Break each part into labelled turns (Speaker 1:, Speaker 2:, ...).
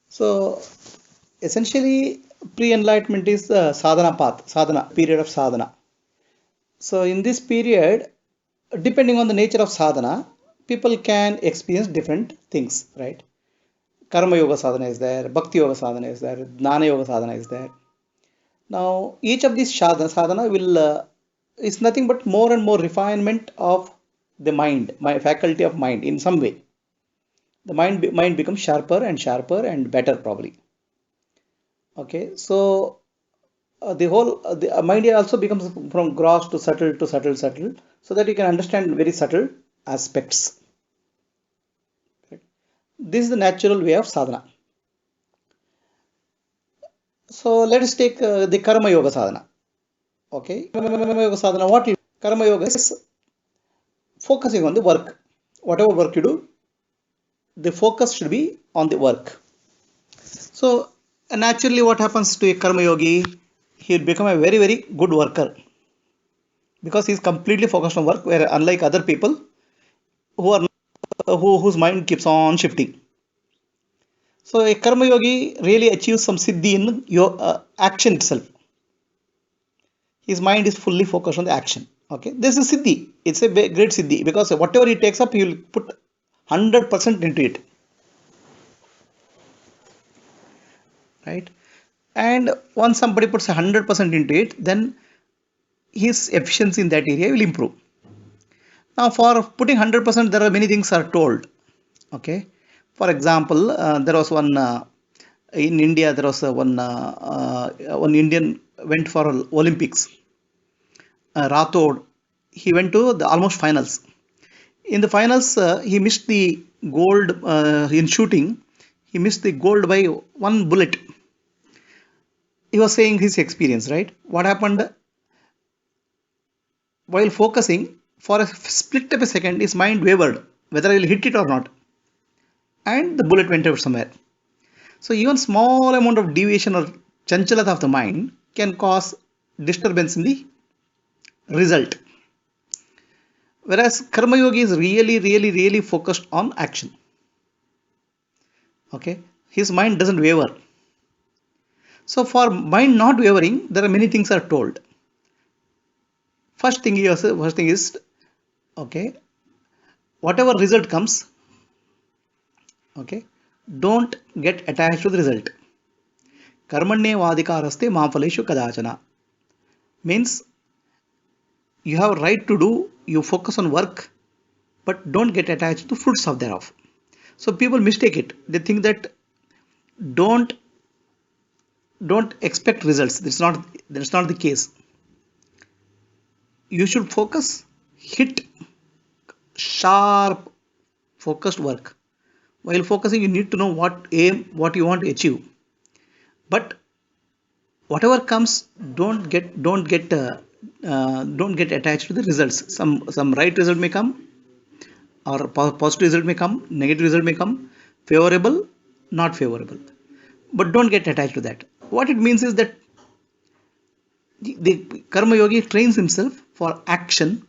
Speaker 1: So essentially, pre-enlightenment is the sadhana path, sadhana, period of sadhana. So in this period, depending on the nature of sadhana, people can experience different things, right? Karma yoga sadhana is there, bhakti yoga sadhana is there, jnana yoga sadhana is there. Now, each of these sadhana will is nothing but more and more refinement of the mind, my faculty of mind in some way. The mind becomes sharper and better probably. Okay, so the whole the mind also becomes from gross to subtle, so that you can understand very subtle aspects. Correct? This is the natural way of sadhana. So let us take the karma yoga sadhana. Okay, karma yoga sadhana. What is karma yoga is focusing on the work. Whatever work you do, the focus should be on the work. So naturally, what happens to a karma yogi? He'll become a very good worker because he's completely focused on work. Where unlike other people who are whose mind keeps on shifting. So a karma yogi really achieves some siddhi in your action itself. His mind is fully focused on the action. Okay, this is siddhi. It's a great siddhi because whatever he takes up, he will put 100% into it, right? And once somebody puts 100% into it, then his efficiency in that area will improve. Now, for putting 100%, there are many things are told. Okay, for example, there was one in India. There was one Indian went for Olympics. Rathod, he went to the almost finals. In the finals, he missed the gold in shooting. He missed the gold by one bullet. He was saying his experience, right? What happened while focusing for a split of a second, his mind wavered whether I will hit it or not, and the bullet went out somewhere. So even small amount of deviation or chanchalata of the mind can cause disturbance in the result. Whereas karma yogi is really focused on action. Okay, his mind doesn't waver. So for mind not wavering, there are many things are told. First thing is okay, whatever result comes, okay, don't get attached to the result. Karmanye vadikaraste mafaleshu kadachana means you have a right to do, you focus on work, but don't get attached to fruits of thereof. So people mistake it. They think that don't don't expect results. That's not the case. You should focus, hit sharp, focused work. While focusing, you need to know what you want to achieve. But whatever comes, don't get attached to the results. Some right result may come, or positive result may come, negative result may come, favorable, not favorable. But don't get attached to that. What it means is that the karma yogi trains himself for action,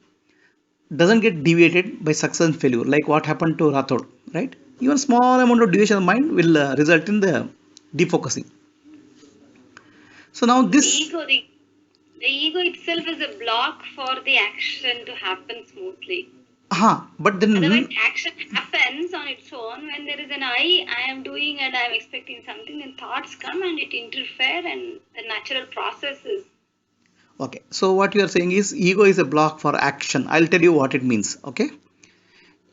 Speaker 1: doesn't get deviated by success and failure, like what happened to Rathod, right? Even small amount of deviation of mind will result in the defocusing. So now this
Speaker 2: the ego itself is a block for the action to happen smoothly.
Speaker 1: But then
Speaker 2: otherwise action happens on its own. When there is an I am doing and I am expecting something, then thoughts come and it interfere, and the natural process is.
Speaker 1: Okay, so what you are saying is ego is a block for action. I'll tell you what it means. Okay,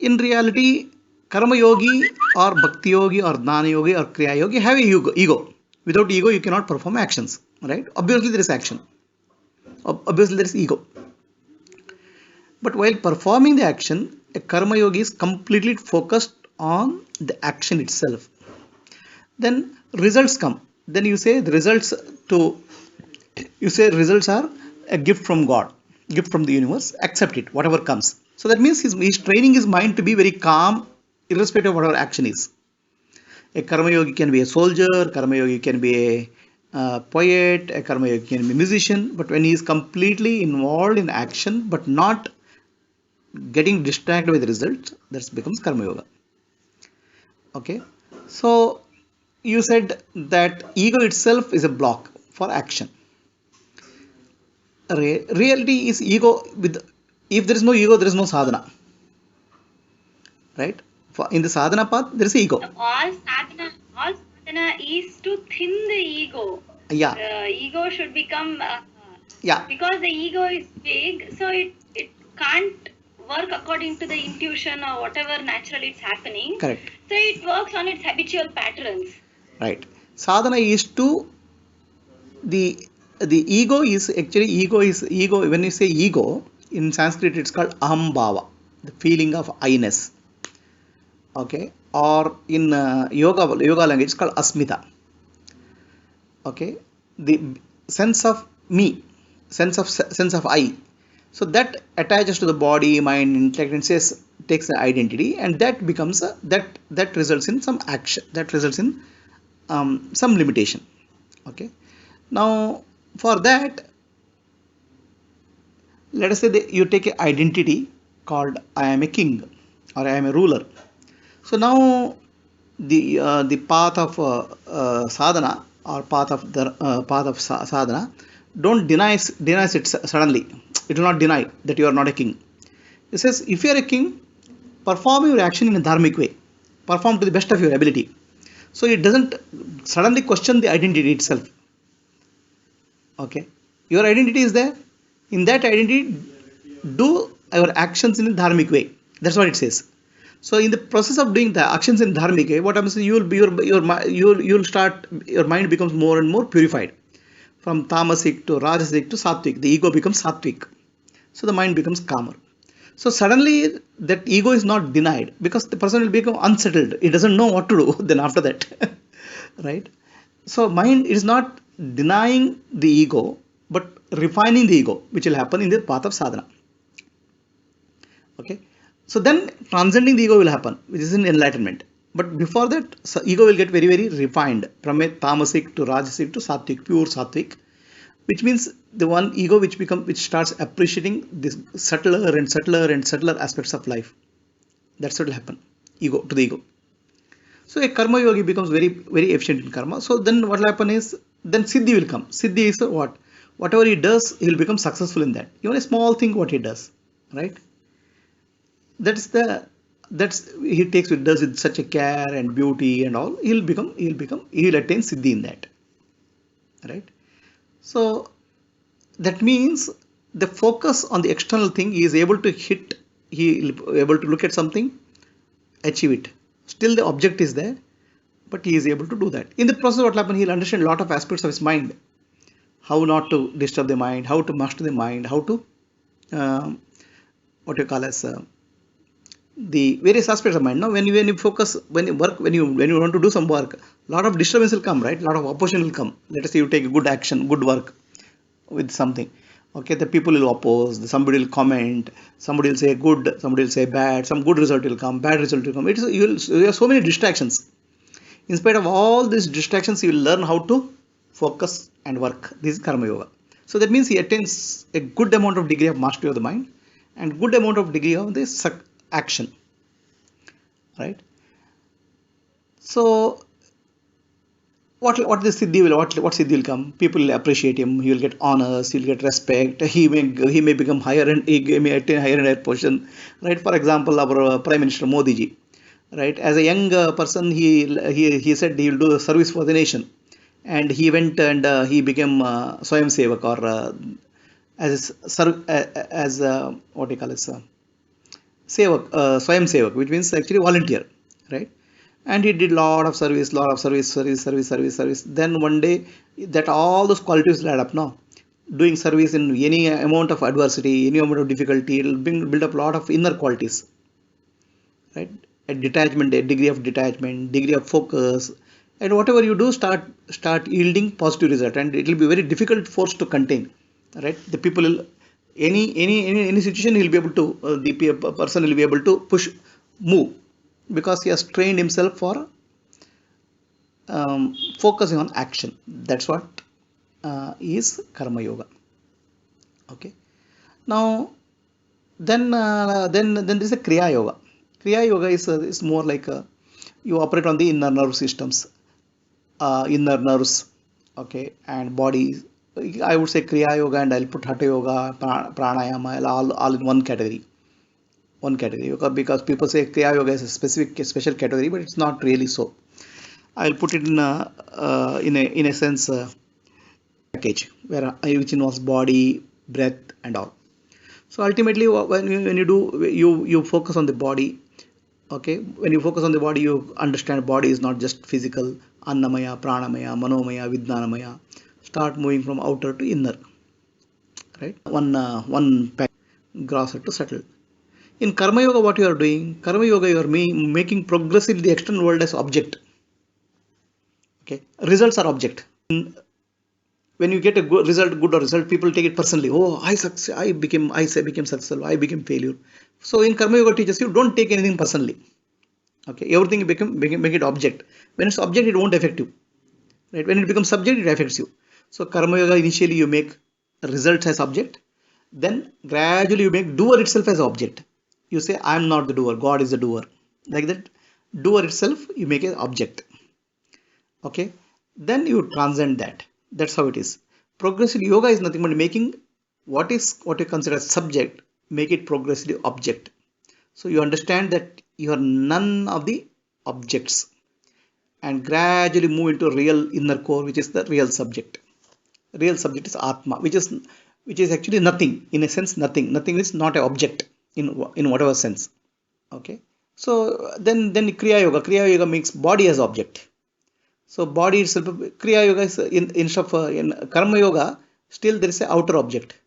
Speaker 1: in reality, karma yogi or bhakti yogi or jnana yogi or kriya yogi have a ego. Without ego, you cannot perform actions, right? Obviously, there is action. Obviously, there is ego. But while performing the action, a karma yogi is completely focused on the action itself. Then results come. Then you say the results are a gift from God, gift from the universe. Accept it, whatever comes. So that means he's training his mind to be very calm, irrespective of whatever action is. A karma yogi can be a soldier, karma yogi can be a poet, a karma yogi can be a musician. But when he is completely involved in action, but not getting distracted with the result, that becomes karma yoga. Okay, so you said that ego itself is a block for action. Reality is ego with, if there is no ego, there is no sadhana, right? For in the sadhana path, there is ego.
Speaker 2: So all sadhana is to thin the ego.
Speaker 1: Yeah,
Speaker 2: The ego should become
Speaker 1: yeah,
Speaker 2: because the ego is big, so it can't work according to the intuition or whatever naturally it's happening.
Speaker 1: correct,
Speaker 2: So it works on its habitual patterns.
Speaker 1: right. Sadhana is to the ego is actually ego. When you say ego in Sanskrit, it's called aham bhava, the feeling of I-ness. Okay, or in yoga language, it's called asmita. Okay, the sense of me, sense of I. So that attaches to the body, mind, intellect, and says takes the identity, and that becomes that results in some action. That results in some limitation. Okay. Now, for that, let us say that you take an identity called I am a king or I am a ruler. So now the path of sadhana or path of sadhana don't denies it suddenly. It will not deny that you are not a king. It says if you are a king, perform your action in a dharmic way, perform to the best of your ability. So it doesn't suddenly question the identity itself. Okay, your identity is there. In that identity, do your actions in a dharmic way. That's what it says. So in the process of doing the actions in dharmic way, what happens is you will be you'll start, your mind becomes more and more purified. From tamasic to rajasic to sattvic, the ego becomes sattvic. So the mind becomes calmer. So suddenly that ego is not denied because the person will become unsettled. He doesn't know what to do then after that. Right? So mind is not denying the ego, but refining the ego, which will happen in the path of sadhana. Okay. So then transcending the ego will happen, which is in enlightenment. But before that, ego will get very, very refined from a tamasic to rajasic to sattvic, pure sattvic, which means the one ego which starts appreciating this subtler and subtler and subtler aspects of life. That's what will happen. Ego to the ego. So a karma yogi becomes very, very efficient in karma. So then what will happen is then siddhi will come. Siddhi is what? Whatever he does, he will become successful in that. Even a small thing what he does, right? That's he takes it does with such a care and beauty and all. He'll attain siddhi in that, right? So that means the focus on the external thing he is able to hit. He is able to look at something, achieve it. Still the object is there, but he is able to do that. In the process, what will happen? He'll understand a lot of aspects of his mind. How not to disturb the mind, how to master the mind, how to what you call as the various aspects of mind. Now, when you focus, when you work, when you want to do some work, a lot of disturbance will come, right? A lot of opposition will come. Let us say you take a good action, good work with something. Okay, the people will oppose, somebody will comment, somebody will say good, somebody will say bad, some good result will come, bad result will come. You have so many distractions. In spite of all these distractions, you will learn how to focus and work. This is karma yoga. So that means he attains a good amount of degree of mastery of the mind and good amount of degree of this action, right? So what the siddhi will what siddhi will come? People will appreciate him. He will get honors. He will get respect. He may become higher and he may attain higher and higher position, right? For example, our Prime Minister Modi ji, right? As a young person, he said he will do service for the nation, and he went and he became Swayam Sevak or as what do you call it? Sevak, Swayam Sevak, which means actually volunteer, right? And he did lot of service, service. Then one day, that all those qualities will add up now. Doing service in any amount of adversity, any amount of difficulty, it will build up a lot of inner qualities, right? A detachment, a degree of detachment, degree of focus, and whatever you do, start yielding positive result, and it will be very difficult force to contain, right? The people will any situation he'll be able to the person will be able to move because he has trained himself for focusing on action. That's what is karma yoga. Okay. Now then there is a kriya yoga. Kriya yoga is more like you operate on the inner nerve systems. inner nerves, okay, and body. I would say kriya yoga, and I'll put hatha yoga, pranayama, all in one category. One category, because people say kriya yoga is a specific special category, but it's not really so. I'll put it in a sense, package where which involves body, breath, and all. So ultimately, when you do, you focus on the body. Okay, when you focus on the body, you understand body is not just physical. Annamaya, pranamaya, manomaya, vidnanamaya. Start moving from outer to inner, right? One pack, grosser to subtle. In karma yoga, what you are doing? Karma yoga, you are making progressively the external world as object. Okay, results are object. When you get a good result, people take it personally. Oh, I became successful, I became failure. So in karma yoga teaches you, don't take anything personally. Okay, everything make it object. When it's object, it won't affect you, right? When it becomes subject, it affects you. So karma yoga, initially you make results as object, then gradually you make doer itself as object. You say, I am not the doer, God is the doer. Like that, doer itself you make an object. Okay, then you transcend that. That's how it is. Progressive yoga is nothing but making what you consider as subject, make it progressively object. So you understand that you are none of the objects, and gradually move into real inner core, which is the real subject. Real subject is Atma, which is actually nothing. In a sense, nothing. Nothing is not an object in whatever sense. Okay. So then Kriya Yoga. Kriya Yoga makes body as object. So body itself, Kriya Yoga is instead of in Karma Yoga, still there is an outer object.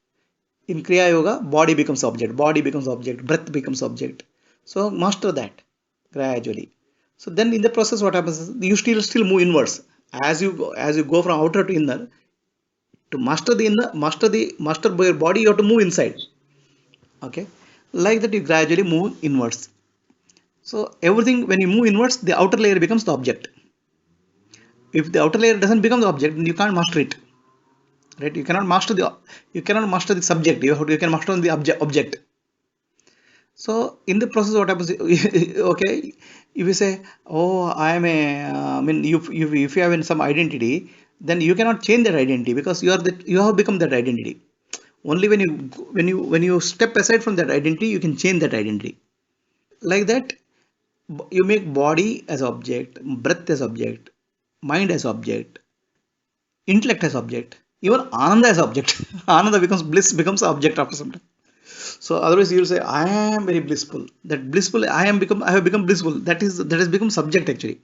Speaker 1: In Kriya Yoga, body becomes object, breath becomes object. So master that gradually. So then in the process, what happens is you still move inwards. As you go from outer to inner, to master the inner, master by your body, you have to move inside. Okay, like that you gradually move inwards. So everything, when you move inwards, the outer layer becomes the object. If the outer layer doesn't become the object, then you can't master it. Right? You cannot master the subject. You can master the object. So in the process, what happens? Okay, if you say, "Oh, I am a," I mean, if you have some identity, then you cannot change that identity, because you have become that identity. Only when you step aside from that identity, you can change that identity. Like that, you make body as object, breath as object, mind as object, intellect as object, even ananda as object. Ananda becomes bliss, becomes object after some time. So otherwise you'll say, I am very blissful. That blissful, I have become blissful. That has become subject actually.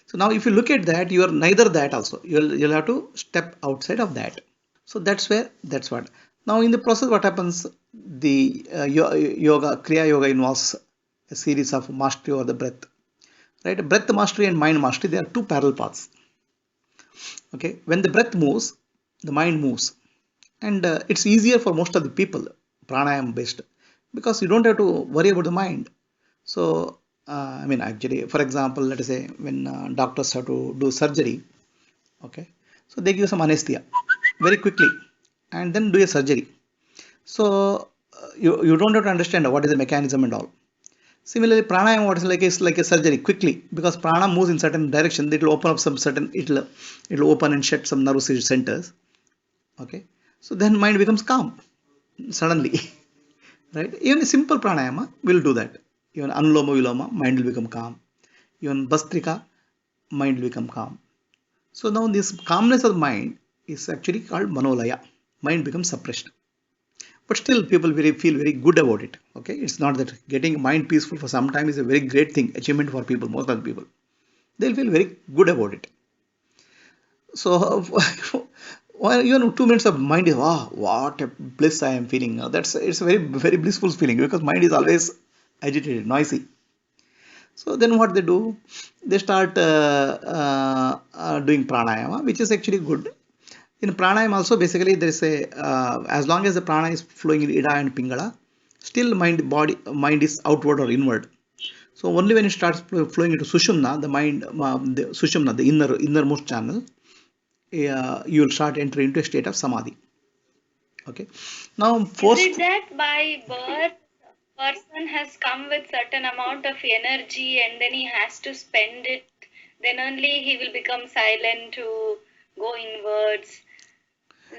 Speaker 1: So now if you look at that, you are neither that also. You'll have to step outside of that. So that's what. Now in the process, what happens? The yoga, Kriya Yoga involves a series of mastery over the breath. Right? Breath mastery and mind mastery, they are two parallel paths. Okay, when the breath moves, the mind moves, and it's easier for most of the people, pranayama based, because you don't have to worry about the mind. So I mean, actually, for example, let us say when doctors have to do surgery, okay, so they give some anesthesia very quickly and then do a surgery. So you don't have to understand what is the mechanism and all. Similarly, pranayama, what is like a surgery quickly, because prana moves in certain direction. It will open up some certain, it'll open and shut some nervous centers. Okay, so then mind becomes calm suddenly, right? Even a simple pranayama will do that. Even anuloma viloma, mind will become calm. Even bastrika, mind will become calm. So now this calmness of mind is actually called manolaya. Mind becomes suppressed. But still people feel very good about it. Okay, it's not that getting mind peaceful for some time is a very great thing, achievement for people. Most of the people, they'll feel very good about it. So well, 2 minutes of mind is, wow, what a bliss I am feeling. It's a very blissful feeling, because mind is always agitated, noisy. So then what they do, they start doing pranayama, which is actually good. In pranayama also, basically there is a as long as the prana is flowing in ida and pingala, still mind is outward or inward. So only when it starts flowing into sushumna, the mind, the innermost channel, you will start entering into a state of samadhi. Okay. Now
Speaker 2: Is it that by birth person has come with certain amount of energy and then he has to spend it then only he will become silent to go inwards.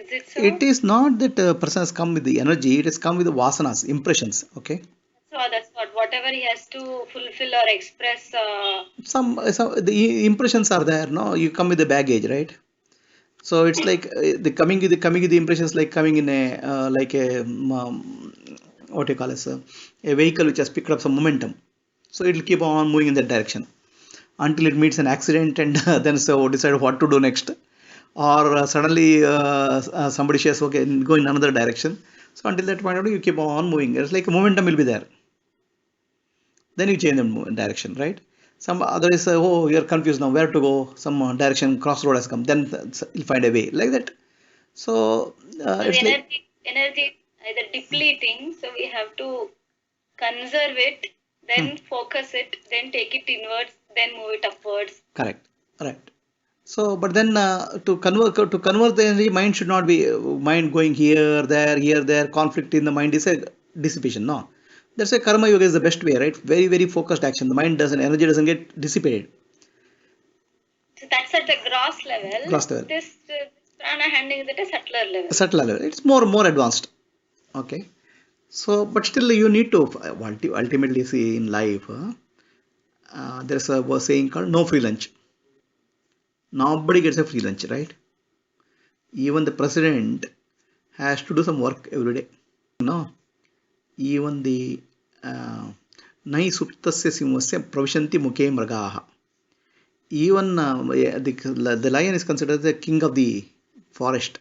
Speaker 2: Is it so?
Speaker 1: It is not that a person has come with the energy, it has come with the vasanas, impressions. Okay.
Speaker 2: So that's what, whatever he has to fulfill or express.
Speaker 1: Some the impressions are there, no? You come with the baggage, right? So it's like the coming with the impressions like coming in a like a what do you call it, a vehicle which has picked up some momentum. So it will keep on moving in that direction until it meets an accident and then so decide what to do next. Or suddenly somebody says, okay, go in another direction. So until that point, you keep on moving. It's like momentum will be there. Then you change the direction, right? Some others say, oh, you're confused now, where to go? Some direction, crossroad has come. Then you'll find a way like that. So
Speaker 2: So the
Speaker 1: it's like
Speaker 2: energy either depleting, so we have to conserve it, then focus it, then take it inwards, then move it upwards.
Speaker 1: correct, right. So, but then to convert the energy, mind should not be mind going here, there. Conflict in the mind is a dissipation. No, that's why karma yoga is the best way, right? Very, very focused action. The mind doesn't, energy doesn't get dissipated.
Speaker 2: So that's at the gross level.
Speaker 1: Gross level.
Speaker 2: This prana handling is at a subtler level.
Speaker 1: Subtle level. It's more advanced. Okay. So, but still, you need to ultimately see in life. There's a saying called no free lunch. Nobody gets a free lunch, right? Even the president has to do some work every day. No, even the nai suptasya simhasya pravishanti mukhe mragaha. Even the lion is considered the king of the forest.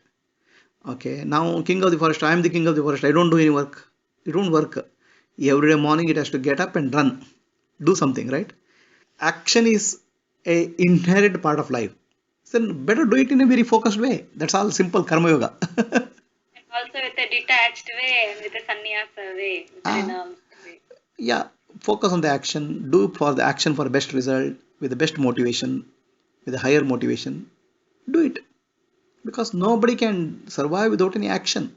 Speaker 1: Okay, now king of the forest, I am the king of the forest. I don't do any work. You don't work. Every day morning it has to get up and run, do something, right? Action is a inherent part of life. Then better do it in a very focused way. That's all simple karma yoga.
Speaker 2: And also with a detached way and with a sannyasa way, with a
Speaker 1: Ah,
Speaker 2: renounced way.
Speaker 1: yeah, focus on the action. Do for the action for best result with the best motivation, with a higher motivation. Do it because nobody can survive without any action.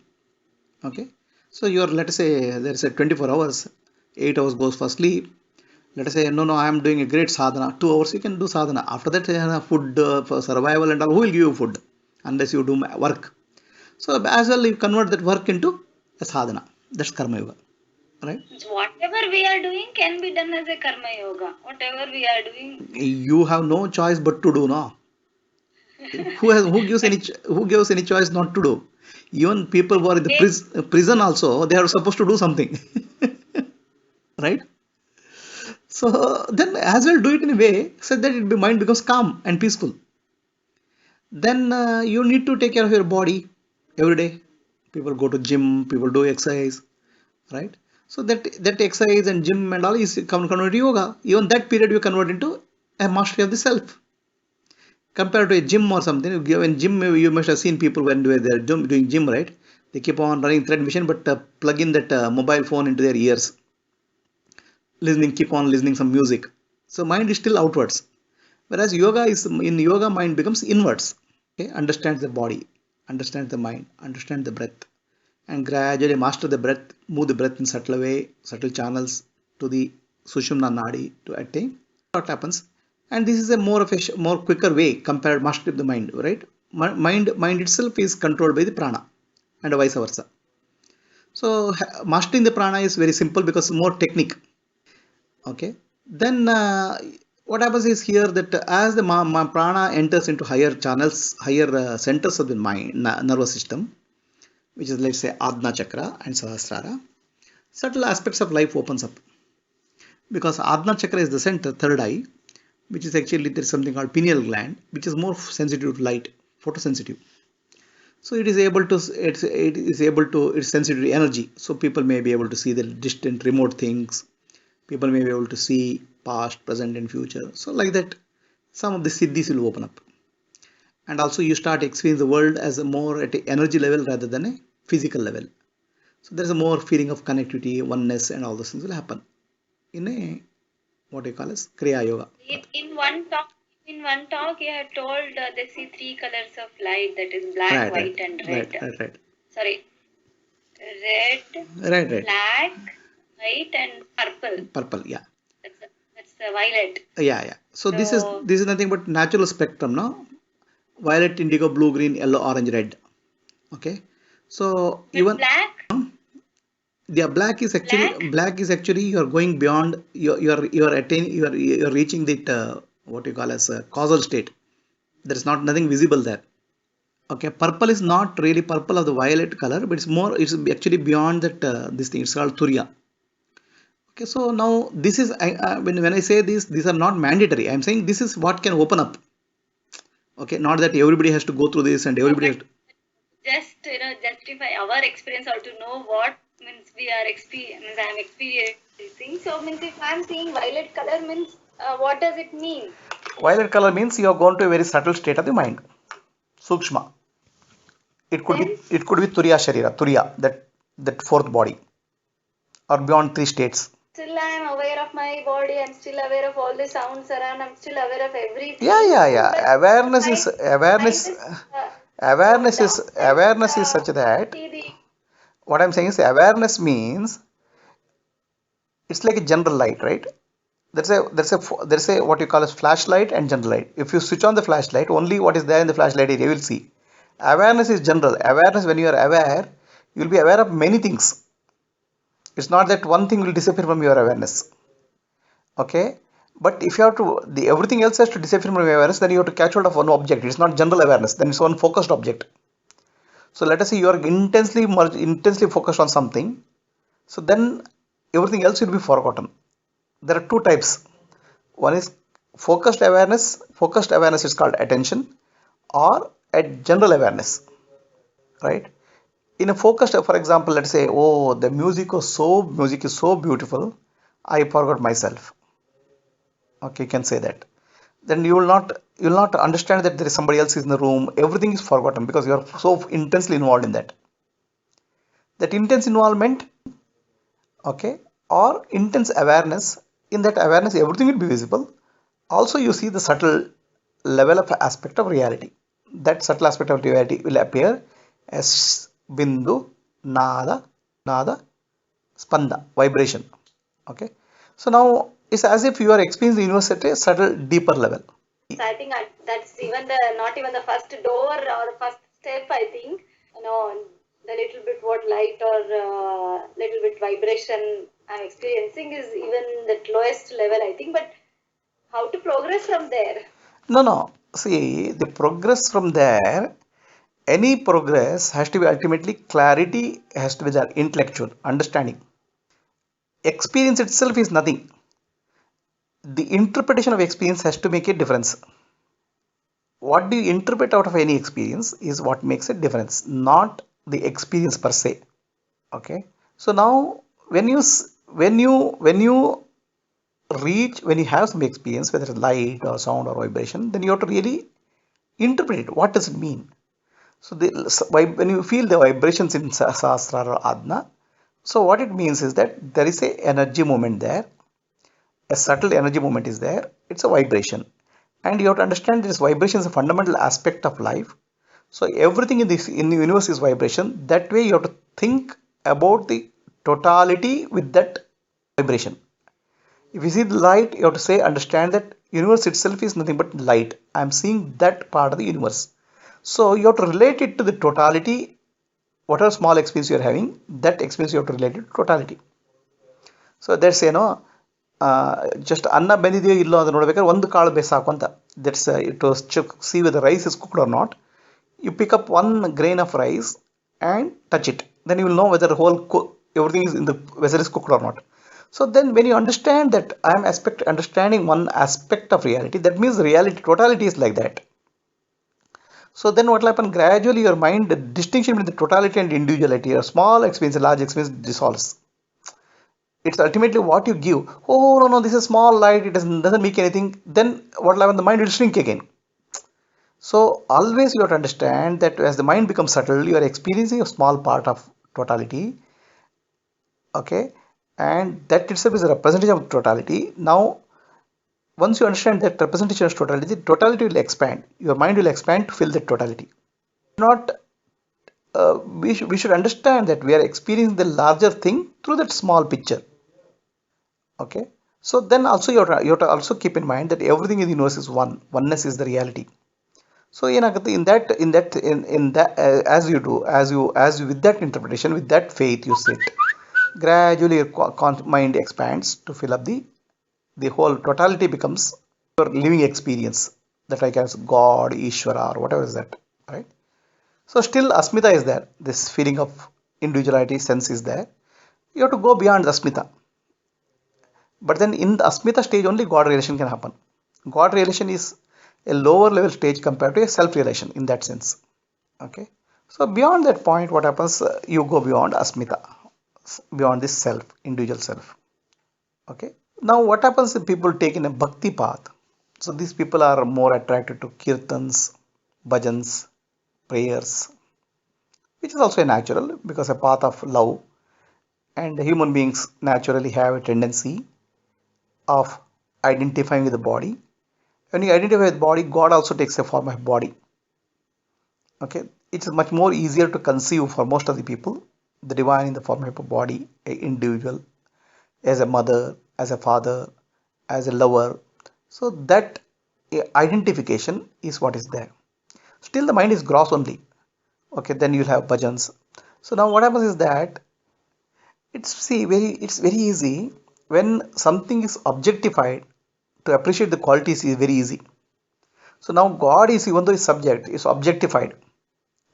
Speaker 1: Okay, so you're, let us say there's a 24 hours, 8 hours goes for sleep. Let us say, no, I am doing a great sadhana. 2 hours you can do sadhana. After that, food for survival and all, who will give you food unless you do work? So as well, you convert that work into a sadhana. That's karma yoga, right?
Speaker 2: So whatever we are doing can be done as a karma yoga. Whatever we are doing.
Speaker 1: You have no choice but to do, no? Who gives any choice not to do? Even people who are in the prison also, they are supposed to do something, right? So then as well do it in a way so that mind becomes calm and peaceful. Then you need to take care of your body every day. People go to gym, people do exercise, right? So that exercise and gym and all is converted to yoga. Even that period you convert into a mastery of the self. Compared to a gym or something, in gym you must have seen people when they're doing gym, right? They keep on running thread machine, but plug in that mobile phone into their ears, keep on listening some music. So mind is still outwards. Whereas in yoga, mind becomes inwards. Okay, understands the body, understands the mind, understands the breath, and gradually master the breath, move the breath in subtle way, subtle channels to the Sushumna Nadi to attain. What happens? And this is a more quicker way compared mastery of the mind, right? Mind itself is controlled by the prana, and vice versa. So mastering the prana is very simple because more technique. Okay. Then what happens is here that as the prana enters into higher channels, higher centers of the mind, nervous system, which is let's say Adna Chakra and Sahasrara, subtle aspects of life opens up. Because Adna Chakra is the center, third eye, which is actually there is something called pineal gland, which is more sensitive to light, photosensitive. So it's sensitive to energy. So people may be able to see the distant, remote things. People may be able to see past, present, and future. So like that, some of the siddhis will open up. And also you start experiencing the world as a more at an energy level rather than a physical level. So there's a more feeling of connectivity, oneness, and all those things will happen in a what you call as Kriya Yoga.
Speaker 2: In one talk, you have told they see three colors of light, that is black,
Speaker 1: Right,
Speaker 2: white, and red.
Speaker 1: right.
Speaker 2: Sorry, red,
Speaker 1: Right.
Speaker 2: black, white, and purple.
Speaker 1: Purple, yeah.
Speaker 2: That's the violet.
Speaker 1: Yeah. So this is
Speaker 2: So
Speaker 1: nothing but natural spectrum, no? Violet, indigo, blue, green, yellow, orange, red. Okay. So
Speaker 2: but
Speaker 1: even
Speaker 2: black,
Speaker 1: yeah,
Speaker 2: black.
Speaker 1: black is actually you are going beyond you're attaining you're reaching that what you call as a causal state. There is not nothing visible there. Okay, purple is not really purple of the violet color, but it's actually beyond that this thing. It's called Turiya. Okay, so now this is when I say this, these are not mandatory. I'm saying this is what can open up. Okay, not that everybody has to go through this and
Speaker 2: No,
Speaker 1: everybody has
Speaker 2: but
Speaker 1: to,
Speaker 2: just justify our experience or to know what means we are means I am experiencing. So means if I am seeing violet color means what does it mean?
Speaker 1: violet color means you are going to a very subtle state of the mind. Sukshma.
Speaker 2: Then
Speaker 1: It could be Turiya Sharira, Turiya, that fourth body, or beyond three states.
Speaker 2: still I am aware of my body. I'm still aware of all the sounds around. I'm still aware of everything. But
Speaker 1: Yeah.
Speaker 2: my mind is zoned
Speaker 1: Awareness is
Speaker 2: out and
Speaker 1: such that
Speaker 2: see the
Speaker 1: what I'm saying is awareness means it's like a general light, right? There's a what you call as flashlight and general light. If you switch on the flashlight, only what is there in the flashlight area you will see. Awareness is general. Awareness, when you are aware, you will be aware of many things. It's not that one thing will disappear from your awareness. Okay, but if you have to the everything else has to disappear from your awareness, then you have to catch hold of one object. It's not general awareness, then it's one focused object. So let us say you are intensely focused on something, so then everything else will be forgotten. There are two types. One is focused awareness is called attention, or a general awareness, right? In a focused, for example, let's say, oh, the music is so beautiful, I forgot myself. Okay, you can say that. Then you will not understand that there is somebody else in the room. Everything is forgotten because you are so intensely involved in that intense involvement. Okay, or intense awareness. In that awareness everything will be visible. Also you see the subtle level of aspect of reality. That subtle aspect of reality will appear as bindu, nada, spanda, vibration. Okay, so now it's as if you are experiencing the universe at a subtle deeper level.
Speaker 2: so I think that's even the not even the first door or first step. I think the little bit what light or little bit vibration I'm experiencing is even the lowest level. I think, but how to progress from there?
Speaker 1: No. See, the progress from there, any progress has to be ultimately clarity, has to be there, intellectual understanding. Experience itself is nothing. The interpretation of experience has to make a difference. What do you interpret out of any experience is what makes a difference, not the experience per se. Okay. So now, when you have some experience, whether it's light or sound or vibration, then you have to really interpret it. What does it mean? When you feel the vibrations in Sastra or Adna, so what it means is that there is a energy movement there, a subtle energy movement is there. It's a vibration, and you have to understand this vibration is a fundamental aspect of life. So everything in the universe is vibration. That way, you have to think about the totality with that vibration. If you see the light, you have to say, understand that universe itself is nothing but light. I am seeing that part of the universe. So you have to relate it to the totality. Whatever small experience you are having, that experience you have to relate it to totality. So that's just ಅನ್ನ ಬೆಂದಿದೆಯೋ ಇಲ್ಲೋ ಅಂತ ನೋಡ್ಬೇಕಾದ್ರೆ ಒಂದು ಕಾಳು ಬೇಸಾಕು ಅಂತ. That's to see whether the rice is cooked or not. You pick up one grain of rice and touch it. Then you will know whether the everything is in the vessel is cooked or not. So then when you understand that I am understanding one aspect of reality, that means reality, totality is like that. So then what will happen? Gradually your mind, the distinction between the totality and individuality, a small experience, a large experience dissolves. It's ultimately what you give. Oh no, this is small light, it doesn't make anything. Then what will happen? The mind will shrink again. So always you have to understand that as the mind becomes subtle, you are experiencing a small part of totality. Okay, and that itself is a representation of totality. Now, once you understand that representation of totality, the totality will expand. Your mind will expand to fill that totality. Not we should understand that we are experiencing the larger thing through that small picture. Okay, So then also you have to also keep in mind that everything in the universe is one. Oneness is the reality. So in that as you do as you with that interpretation, with that faith, you sit gradually your mind expands to fill up the whole totality becomes your living experience, that like as God, Ishvara, or whatever is that, right? So still Asmita is there. This feeling of individuality sense is there. You have to go beyond Asmita. But then in the Asmita stage only God relation can happen. God relation is a lower level stage compared to a self relation in that sense. Okay. So beyond that point, what happens? You go beyond Asmita, beyond this self, individual self. Okay. Now what happens if people take in a bhakti path? So these people are more attracted to kirtans, bhajans, prayers, which is also a natural because a path of love, and human beings naturally have a tendency of identifying with the body. When you identify with body, God also takes a form of body. Okay, it is much more easier to conceive for most of the people the divine in the form of a body, a individual, as a mother, as a father, as a lover. So that identification is what is there. Still, the mind is gross only. Okay, then you'll have bhajans. So now what happens is that it's very easy when something is objectified to appreciate the qualities is very easy. So now God is, even though is subject, is objectified.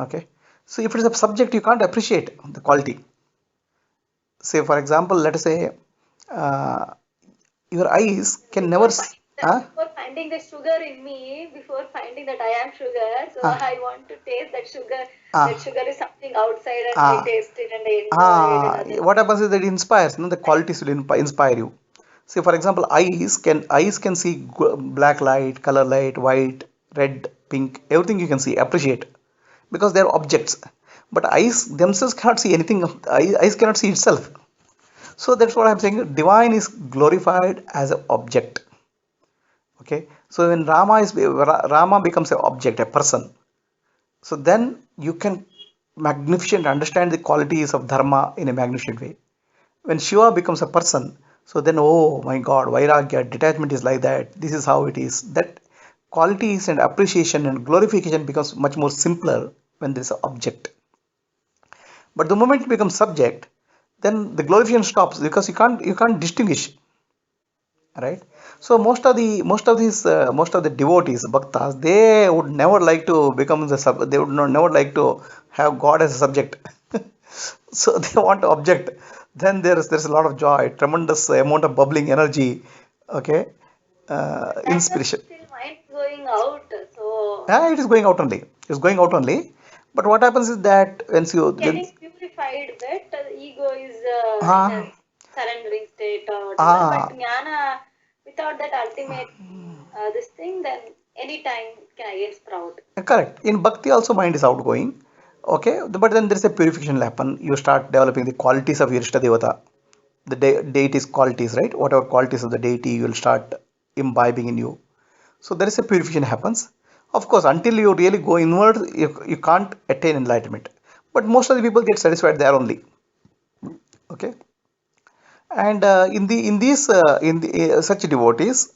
Speaker 1: Okay. So if it is a subject, you can't appreciate the quality. Say for example, let us say uh, your eyes can never. Huh?
Speaker 2: Before finding the sugar in me, before finding that I am sugar, so
Speaker 1: Ah,
Speaker 2: I want to taste that sugar.
Speaker 1: ah,
Speaker 2: That sugar is something outside, and I
Speaker 1: ah,
Speaker 2: taste it and I enjoy it and other
Speaker 1: what
Speaker 2: things.
Speaker 1: happens is that it inspires, no, the qualities will inspire you. See, for example, eyes can see black light, color light, white, red, pink, everything you can see, appreciate because they are objects. But eyes themselves cannot see anything. Eyes cannot see itself. So that's what I'm saying. Divine is glorified as an object. Okay. So when Rama becomes an object, a person. So then you can magnificent understand the qualities of dharma in a magnificent way. When Shiva becomes a person, so then oh my God, Vairagya, detachment is like that. This is how it is. That qualities and appreciation and glorification becomes much more simpler when there is an object. But the moment it becomes subject, then the glorification stops because you can't distinguish, right? So most of the devotees, bhaktas, they would never like to become they would not, never like to have God as a subject. So they want to object. Then there's a lot of joy, tremendous amount of bubbling energy. Okay.
Speaker 2: But that was
Speaker 1: Inspiration.
Speaker 2: still mind going out. So
Speaker 1: Yeah, it is going out only. It's going out only. But what happens is that once you then
Speaker 2: getting purified bit, ego is in a
Speaker 1: ah
Speaker 2: surrendering state or whatever. But
Speaker 1: ah
Speaker 2: jnana, without that ultimate this thing, then anytime it can again sprout.
Speaker 1: correct. In bhakti also mind is outgoing. Okay, but then there is a purification will happen. You start developing the qualities of your Ishta Devata, the deity's qualities, right? Whatever qualities of the deity you will start imbibing in you. So there is a purification happens. Of course, until you really go inward, you can't attain enlightenment. But most of the people get satisfied there only. Okay, and in such devotees,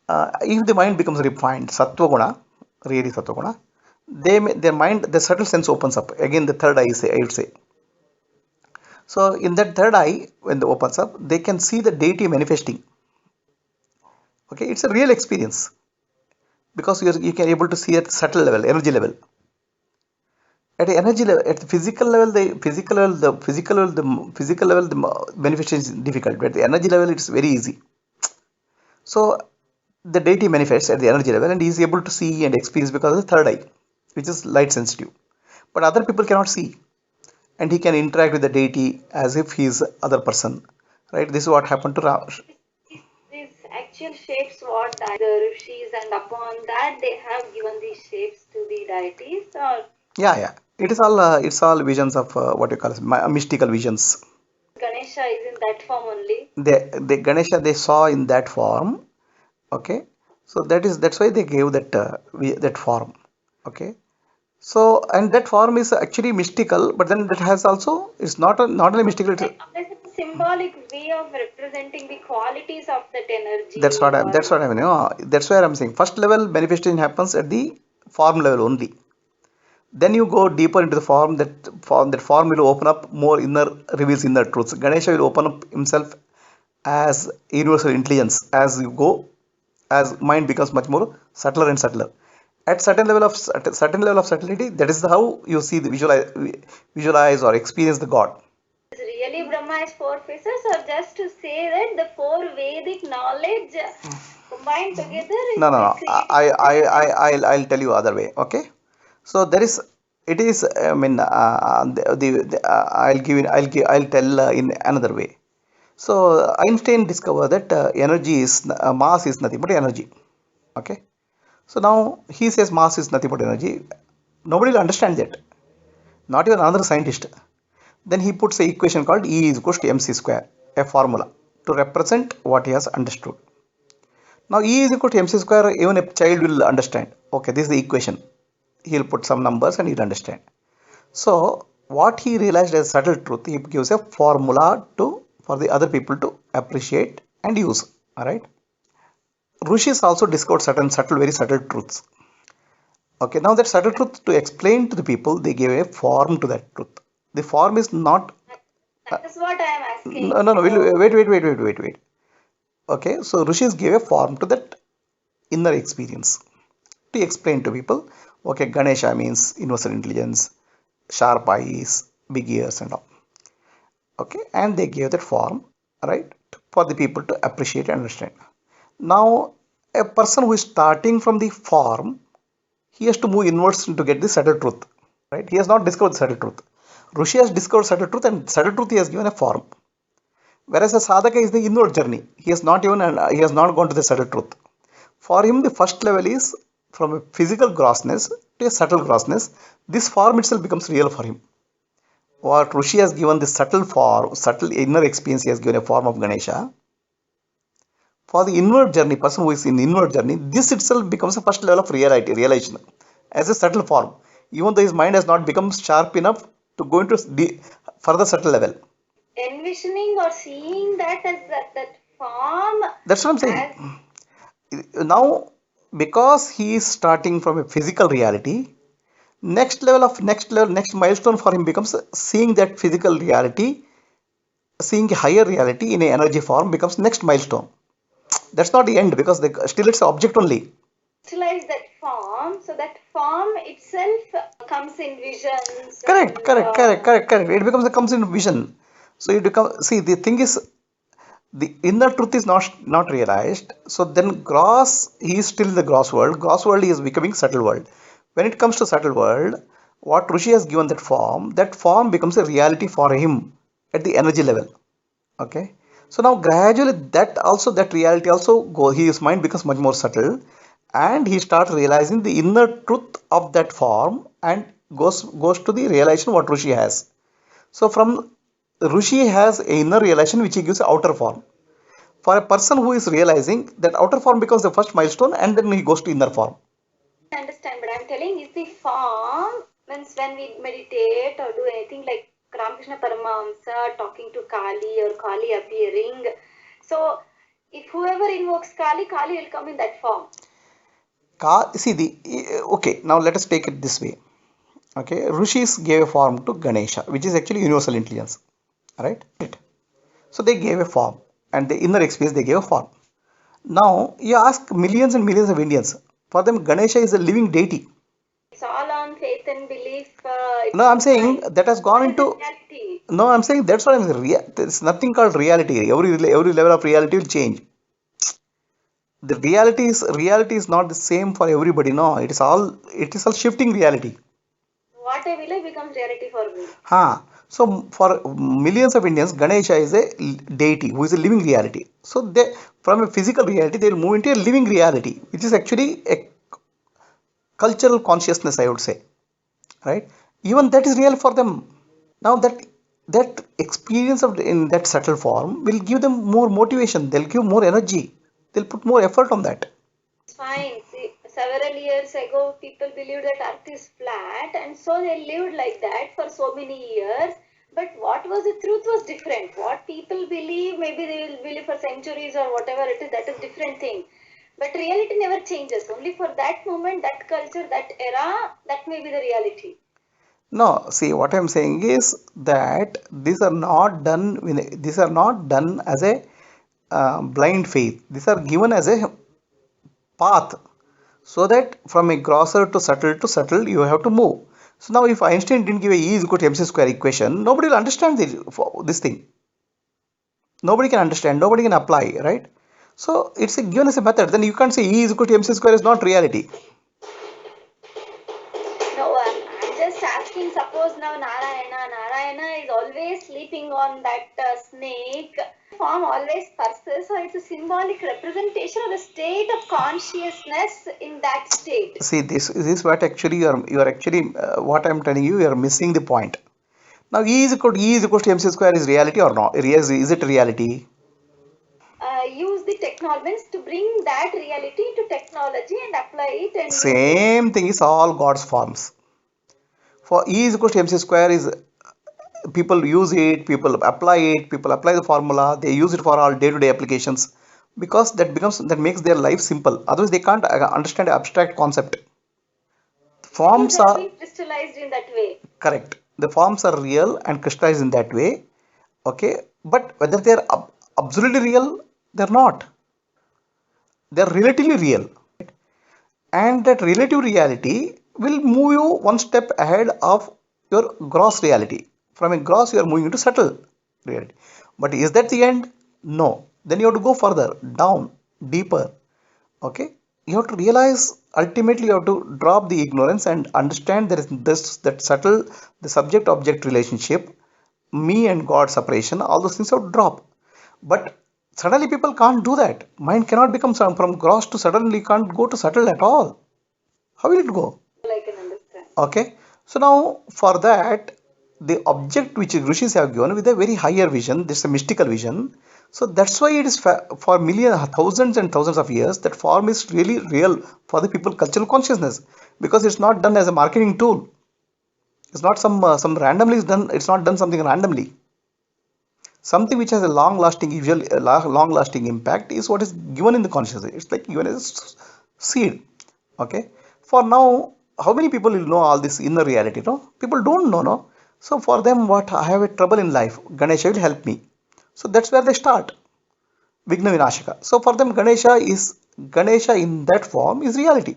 Speaker 1: if the mind becomes refined, sattva guna, really sattva guna, their mind, the subtle sense opens up. Again, the third eye, I would say. So in that third eye, when it opens up, they can see the deity manifesting. Okay, it's a real experience because you can able to see at subtle level, energy level. At the energy level, at the physical level, the physical level, the manifestation is difficult. But at the energy level, it's very easy. So the deity manifests at the energy level, and he is able to see and experience because of the third eye, which is light sensitive. But other people cannot see, and he can interact with the deity as if he is other person. Right? This is what happened to Ram.
Speaker 2: These actual shapes, what the rishis, and upon that they have given these shapes to the deities, or
Speaker 1: Yeah, yeah. It's all visions of what you call as mystical visions.
Speaker 2: Ganesha is in that form only.
Speaker 1: The Ganesha they saw in that form. Okay, so that's why they gave that form. Okay, so and that form is actually mystical, but then that has also it's not only mystical. It's,
Speaker 2: symbolic way of representing the qualities of that
Speaker 1: That's
Speaker 2: energy
Speaker 1: what
Speaker 2: or
Speaker 1: I mean. That's where I'm saying. First level manifestation happens at the form level only. Then you go deeper into the form. That form will open up more inner, reveals inner truths. Ganesha will open up himself as universal intelligence as you go, as mind becomes much more subtler and subtler. At certain level of subtlety, that is how you see the visualize or experience the God.
Speaker 2: is really Brahma's four faces, or just to say that the four Vedic knowledge combined together is
Speaker 1: No, no, no.
Speaker 2: creating that energy?
Speaker 1: I'll tell you other way. Okay. So there is, it is. I mean, I'll tell in another way. So Einstein discovered that energy is mass is nothing but energy. Okay. So now he says mass is nothing but energy. Nobody will understand that. Not even another scientist. Then he puts an equation called E is equals to mc square, a formula to represent what he has understood. Now E is equal to mc square, even a child will understand. Okay, this is the equation. He'll put some numbers and he'll understand. So what he realized as subtle truth, he gives a formula to for the other people to appreciate and use. Alright. Rishis also discovered certain subtle, very subtle truths. Okay, now that subtle truth to explain to the people, they gave a form to that truth. The form is not.
Speaker 2: That is what I am
Speaker 1: No,
Speaker 2: asking.
Speaker 1: no, no.
Speaker 2: So,
Speaker 1: Wait. Okay, so Rishis gave a form to that inner experience to explain to people. Okay, Ganesha means universal intelligence, sharp eyes, big ears, and all. Okay, and they gave that form, right, for the people to appreciate and understand. Now, a person who is starting from the form, he has to move inwards to get the subtle truth, right? He has not discovered the subtle truth. Rishi has discovered subtle truth, and subtle truth he has given a form. Whereas a sadhaka is the inward journey. He has not gone to the subtle truth. For him, the first level is from a physical grossness to a subtle grossness. This form itself becomes real for him. What Rishi has given the subtle form, subtle inner experience, he has given a form of Ganesha. For the inward journey, person who is in inward journey, this itself becomes a first level of realization as a subtle form. Even though his mind has not become sharp enough to go into further subtle level.
Speaker 2: envisioning or seeing that as that form
Speaker 1: That's what I'm
Speaker 2: as
Speaker 1: saying. Now, because he is starting from a physical reality, next milestone for him becomes seeing that physical reality, seeing a higher reality in a energy form becomes next milestone. That's not the end because still it's an object only.
Speaker 2: utilize that form, so that form itself comes in visions
Speaker 1: Correct,
Speaker 2: and
Speaker 1: correct, correct, correct, correct. It becomes a comes in vision. So it become see the thing is the inner truth is not realized. So then gross he is still in the gross world. Gross world is becoming subtle world. When it comes to subtle world, what Rishi has given that form becomes a reality for him at the energy level. Okay. So now gradually that reality also go his mind becomes much more subtle and he starts realizing the inner truth of that form and goes to the realization what Rishi has. So from Rishi has a inner realization which he gives outer form. For a person who is realizing that outer form becomes the first milestone and then he goes to inner form.
Speaker 2: I understand, but I'm telling is the form means when we meditate or do anything like Ramakrishna Paramahamsa talking to Kali or Kali appearing. So if whoever invokes Kali, Kali will come in that form.
Speaker 1: See okay, now let us take it this way. Okay, Rishis gave a form to Ganesha, which is actually universal intelligence. Right? So they gave a form and the inner experience they gave a form. Now you ask millions and millions of Indians. For them, Ganesha is a living deity.
Speaker 2: It's all on faith and belief.
Speaker 1: No,
Speaker 2: It's
Speaker 1: I'm saying
Speaker 2: fine.
Speaker 1: that has gone
Speaker 2: What is the
Speaker 1: into.
Speaker 2: reality?
Speaker 1: No, I'm saying that's what I'm saying. There's nothing called reality. Every level of reality will change. The reality is not the same for everybody. No, it is all shifting reality.
Speaker 2: What I believe becomes reality for me.
Speaker 1: So for millions of Indians, Ganesha is a deity who is a living reality. So they, from a physical reality, they will move into a living reality, which is actually a cultural consciousness, I would say. Right? Even that is real for them. Now that experience of in that subtle form will give them more motivation. They'll give more energy. They'll put more effort on that.
Speaker 2: It's fine. See, several years ago, people believed that Earth is flat, and so they lived like that for so many years. But what was the truth was different. What people believe, maybe they will believe for centuries or whatever it is, that is different thing. But reality never changes. Only for that moment, that culture, that era, that may be the reality.
Speaker 1: No, see what I'm saying is that these are not done as a blind faith. These are given as a path, so that from a grosser to subtle you have to move. So now if Einstein didn't give a E is equal to mc square equation, nobody will understand this thing. Nobody can understand, nobody can apply, right? So it's given as a method. Then you can't say E is equal to mc square is not reality.
Speaker 2: No, I'm just asking, suppose now Narayana is always sleeping on that snake. Form always persists, so it's a symbolic representation of the state of consciousness in that state.
Speaker 1: See, this what actually you are actually what I'm telling you, you are missing the point. Now E is equal to mc square is reality or not? Is it reality?
Speaker 2: Use the technologies to bring that reality to technology and apply it and use it.
Speaker 1: Same thing is all God's forms. For E is equal to mc square is people use it, people apply the formula, they use it for all day-to-day applications, because that makes their life simple. Otherwise, they can't understand the abstract concept.
Speaker 2: Because
Speaker 1: Forms
Speaker 2: they have
Speaker 1: are
Speaker 2: been crystallized in that way.
Speaker 1: correct. The forms are real and crystallized in that way. Okay, but whether they are absolutely real, they're not. They're relatively real, and that relative reality will move you one step ahead of your gross reality. From a gross, you are moving into subtle reality. But is that the end? No. Then you have to go further, down, deeper. Okay? You have to realize, ultimately you have to drop the ignorance and understand there is this that subtle, the subject object relationship, me and God separation, all those things have to drop. But suddenly people can't do that. Mind cannot become from gross to suddenly can't go to subtle at all. How will it go?
Speaker 2: I can understand.
Speaker 1: Okay. So now for that, the object which rishis have given with a very higher vision, this is a mystical vision. So that's why it is for millions, thousands and thousands of years that form is really real for the people cultural consciousness, because it's not done as a marketing tool. It's not some randomly is done. It's not done something randomly. Something which has a long lasting usual long lasting impact is what is given in the consciousness. It's like given as seed. Okay, for now, how many people will know all this inner reality? No, people don't know. No, so for them, what I have a trouble in life, Ganesha will help me. So that's where they start Vigna Vinashaka. So for them, Ganesha in that form is reality,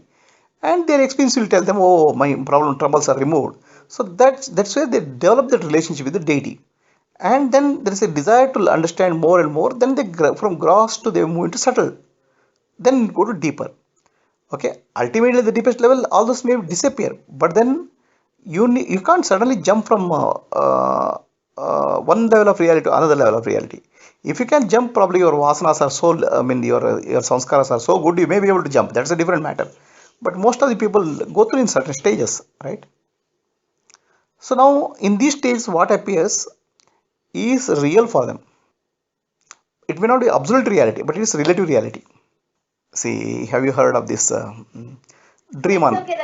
Speaker 1: and their experience will tell them, oh, my problem troubles are removed. So that's where they develop that relationship with the deity, and then there is a desire to understand more and more. Then they from gross to they move into subtle, then go to deeper. Okay, ultimately the deepest level all those may disappear, but then you can't suddenly jump from one level of reality to another level of reality. If you can jump, probably your vasanas are so I mean your sanskaras are so good, you may be able to jump. That's a different matter. But most of the people go through in certain stages, right? So now in these stages, what appears is real for them. It may not be absolute reality, but it is relative reality. See, have you heard of this dream
Speaker 2: That's
Speaker 1: on?
Speaker 2: okay.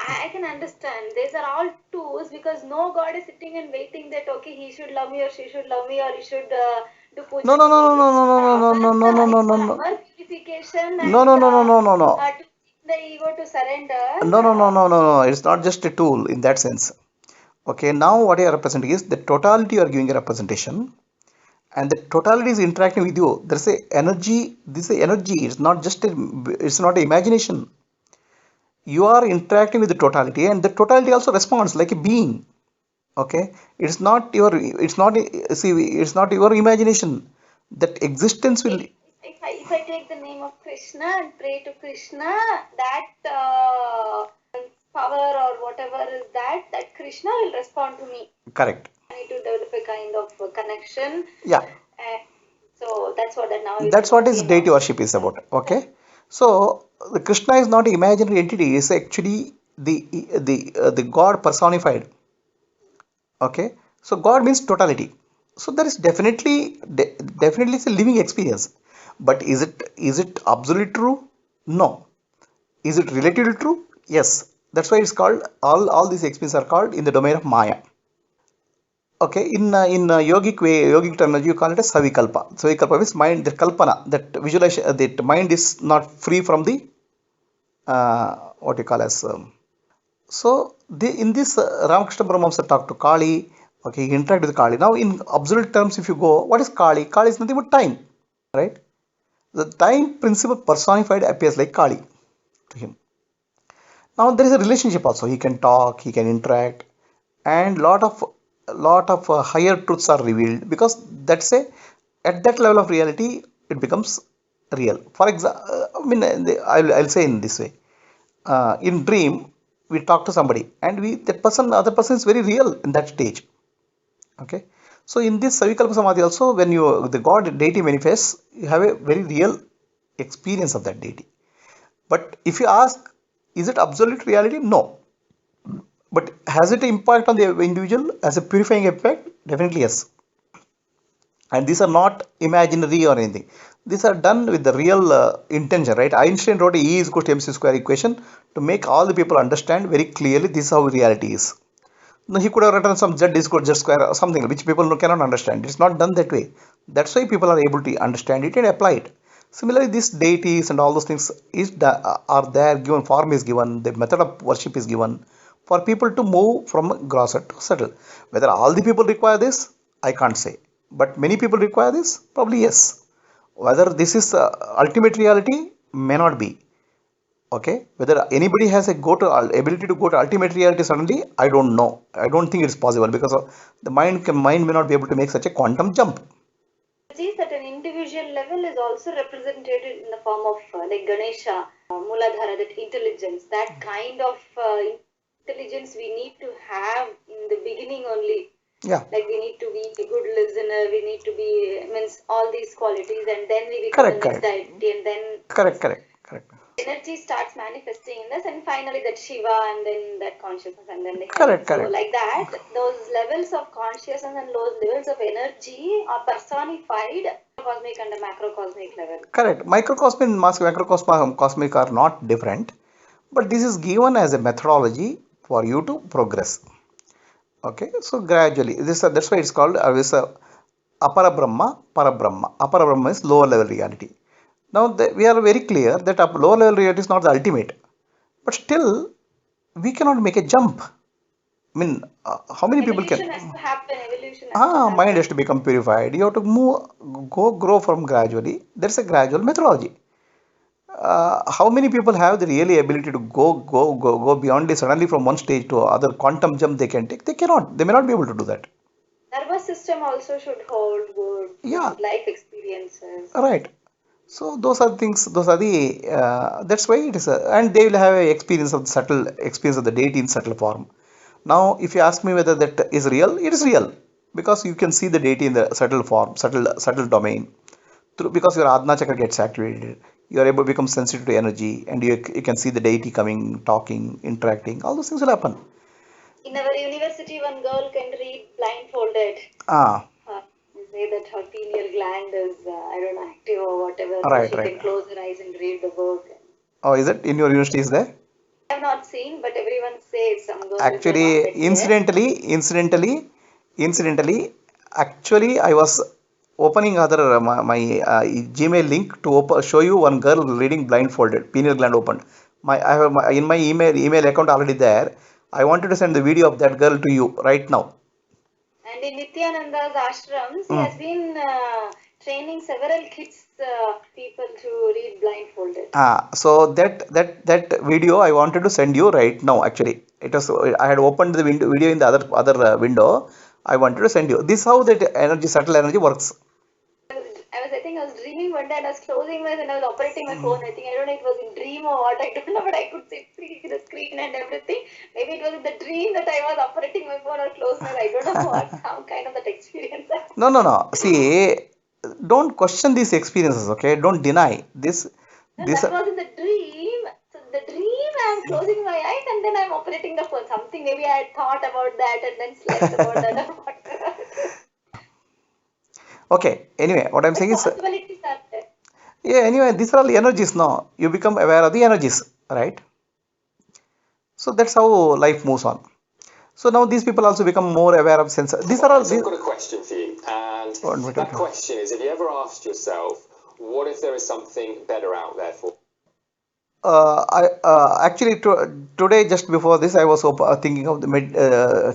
Speaker 2: I can understand. These are all tools because no God is sitting and waiting that okay he should love me or she should love me or he should do
Speaker 1: No,
Speaker 2: puja
Speaker 1: no,
Speaker 2: to
Speaker 1: no,
Speaker 2: me.
Speaker 1: no, no, no, no, no, no, no, no,
Speaker 2: It's
Speaker 1: no,
Speaker 2: for
Speaker 1: no,
Speaker 2: our purification
Speaker 1: no, no,
Speaker 2: and
Speaker 1: no, no, no, no, no,
Speaker 2: to the ego to surrender.
Speaker 1: no, no, no, no, no, no. It's not just a tool in that sense. Okay, now what you are representing is the totality you are giving a representation, and the totality is interacting with you. There's a energy. This is energy. It's not just a. It's not a imagination. You are interacting with the totality, and the totality also responds like a being. Okay, it's not your. It's not. See, it's not your imagination. That existence will.
Speaker 2: If I take the name of Krishna and pray to Krishna, that power or whatever is that Krishna will respond to me.
Speaker 1: Correct.
Speaker 2: I need to develop a kind of connection.
Speaker 1: Yeah.
Speaker 2: So that's what that now is
Speaker 1: That's what is
Speaker 2: came out.
Speaker 1: deity worship is about. Okay, so the Krishna is not an imaginary entity; it's actually the God personified. Okay, so God means totality. So there is definitely it's a living experience. But is it absolutely true? No. Is it relatively true? Yes. That's why it's called all these experiences are called in the domain of Maya. Okay, in yogic way, yogic terminology, you call it as savikalpa. Savikalpa means mind, the kalpana, that visualization, that mind is not free from the what you call as. In this Ramakrishna Paramahamsa talk to Kali. Okay, he interact with Kali. Now, in absolute terms, if you go, what is Kali? Kali is nothing but time, right? The time principle personified appears like Kali to him. Now there is a relationship also. He can talk, he can interact, and lot of higher truths are revealed because that's a at that level of reality it becomes real. For example, I mean, I'll say in this way. In dream, we talk to somebody, and other person is very real in that stage. Okay, so in this Savikalpa Samadhi also, when the God deity manifests, you have a very real experience of that deity. But if you ask, is it absolute reality? No. But has it impact on the individual as a purifying effect? Definitely yes. And these are not imaginary or anything. These are done with the real intention, right? Einstein wrote E is equal to mc square equation to make all the people understand very clearly this is how reality is. No, he could have written some z is equal to z square or something which people cannot understand. It's not done that way. That's why people are able to understand it and apply it. Similarly, these deities and all those things are there, given form is given, the method of worship is given for people to move from grosser to subtle. Whether all the people require this, I can't say. But many people require this, probably yes. Whether this is ultimate reality, may not be. Okay, whether anybody has a ability to go to ultimate reality suddenly, I don't know. I don't think it's possible because the mind may not be able to make such a quantum jump.
Speaker 2: Energies at an individual level is also represented in the form of like Ganesha, Muladhara, that intelligence, that kind of intelligence we need to have in the beginning only.
Speaker 1: Yeah.
Speaker 2: Like we need to be a good listener, we need to be, means all these qualities, and then we become
Speaker 1: Correct,
Speaker 2: the next
Speaker 1: correct,
Speaker 2: deity, and then
Speaker 1: correct,
Speaker 2: energy starts manifesting in us, and finally that Shiva, and then that consciousness, and then the heaven.
Speaker 1: correct,
Speaker 2: So,
Speaker 1: correct,
Speaker 2: like that, those levels of consciousness and those levels of energy are personified cosmic and a macrocosmic level.
Speaker 1: correct. Microcosmic and macrocosmic are not different, but this is given as a methodology for you to progress. Okay, so gradually, that's why it's called this Apara Brahma, Parabrahma. Apara Brahma is lower level reality. Now we are very clear that lower level reality is not the ultimate, but still we cannot make a jump. I mean, how many people can?
Speaker 2: Evolution has to happen. Evolution has to
Speaker 1: Mind has
Speaker 2: happen.
Speaker 1: to become purified. You have to grow from gradually. There's a gradual methodology. How many people have the really ability to go beyond this suddenly from one stage to other quantum jump they can take? They cannot. They may not be able to do that.
Speaker 2: Nervous system also should hold good
Speaker 1: Yeah,
Speaker 2: life experiences.
Speaker 1: right. So those are things. Those are the. That's why it is. And they will have a experience of the subtle experience of the deity in subtle form. Now, if you ask me whether that is real, it is real because you can see the deity in the subtle form, subtle domain. Because your Adna chakra gets activated, you are able to become sensitive to energy, and you can see the deity coming, talking, interacting. All those things will happen.
Speaker 2: In our university, one girl can read blindfolded.
Speaker 1: Ah,
Speaker 2: They say that her pineal gland is, I don't know, active or whatever, so
Speaker 1: right,
Speaker 2: she
Speaker 1: right.
Speaker 2: can close her eyes and read the book.
Speaker 1: Oh, is it in your university? Is there?
Speaker 2: I have not seen, but everyone says some girl is there,
Speaker 1: Actually,
Speaker 2: not that yet.
Speaker 1: incidentally, actually, I was opening my Gmail link to show you one girl reading blindfolded, pineal gland opened. I have in my email account already there. I wanted to send the video of that girl to you right now.
Speaker 2: And in Nityananda's ashrams, he
Speaker 1: Mm.
Speaker 2: has been training several kids, people to read blindfolded.
Speaker 1: So that video I wanted to send you right now. Actually, it was I had opened the video in the other window. I wanted to send you. This is how that energy, subtle energy works.
Speaker 2: I think I was dreaming one day and I was closing my eyes and I was operating my phone. I think, I don't know if it was in dream or what, I don't know, but I could see the screen and everything. Maybe it was in the dream that I was operating my phone or closed my eyes. I don't know what, some kind of that experience.
Speaker 1: No, no, no. See, don't question these experiences. Okay, don't deny this.
Speaker 2: No,
Speaker 1: This.
Speaker 2: that was in the dream. So the dream, I'm closing my eyes and then I'm operating the phone. Something maybe I had thought about that and then slept about that or whatever.
Speaker 1: Okay. Anyway, what I'm
Speaker 2: But
Speaker 1: saying is,
Speaker 2: possibilities are there.
Speaker 1: yeah. Anyway, these are all energies. No, you become aware of the energies, right? So that's how life moves on. So now these people also become more aware of sense. These are all.
Speaker 3: So I've got a question for you, and that question is: have you ever asked yourself, what if there is something better out there for?
Speaker 1: I actually today just before this I was thinking of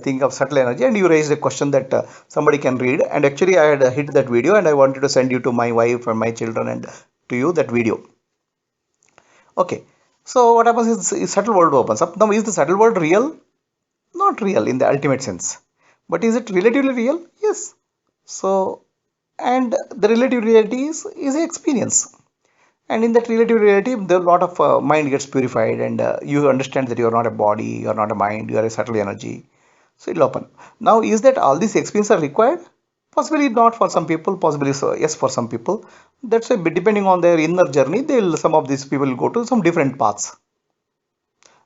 Speaker 1: thinking of subtle energy, and you raised a question that somebody can read, and actually I had hit that video and I wanted to send you to my wife and my children and to you that video. Okay, so what happens is subtle world opens up. Now is the subtle world real? Not real in the ultimate sense, but is it relatively real? Yes. So and the relative reality is an experience. And in that relative reality, the lot of mind gets purified, and you understand that you are not a body, you are not a mind, you are a subtle energy. So it'll open. Now, is that all these experiences are required? Possibly not for some people, possibly so, yes, for some people. That's why, depending on their inner journey, they'll some of these people will go to some different paths.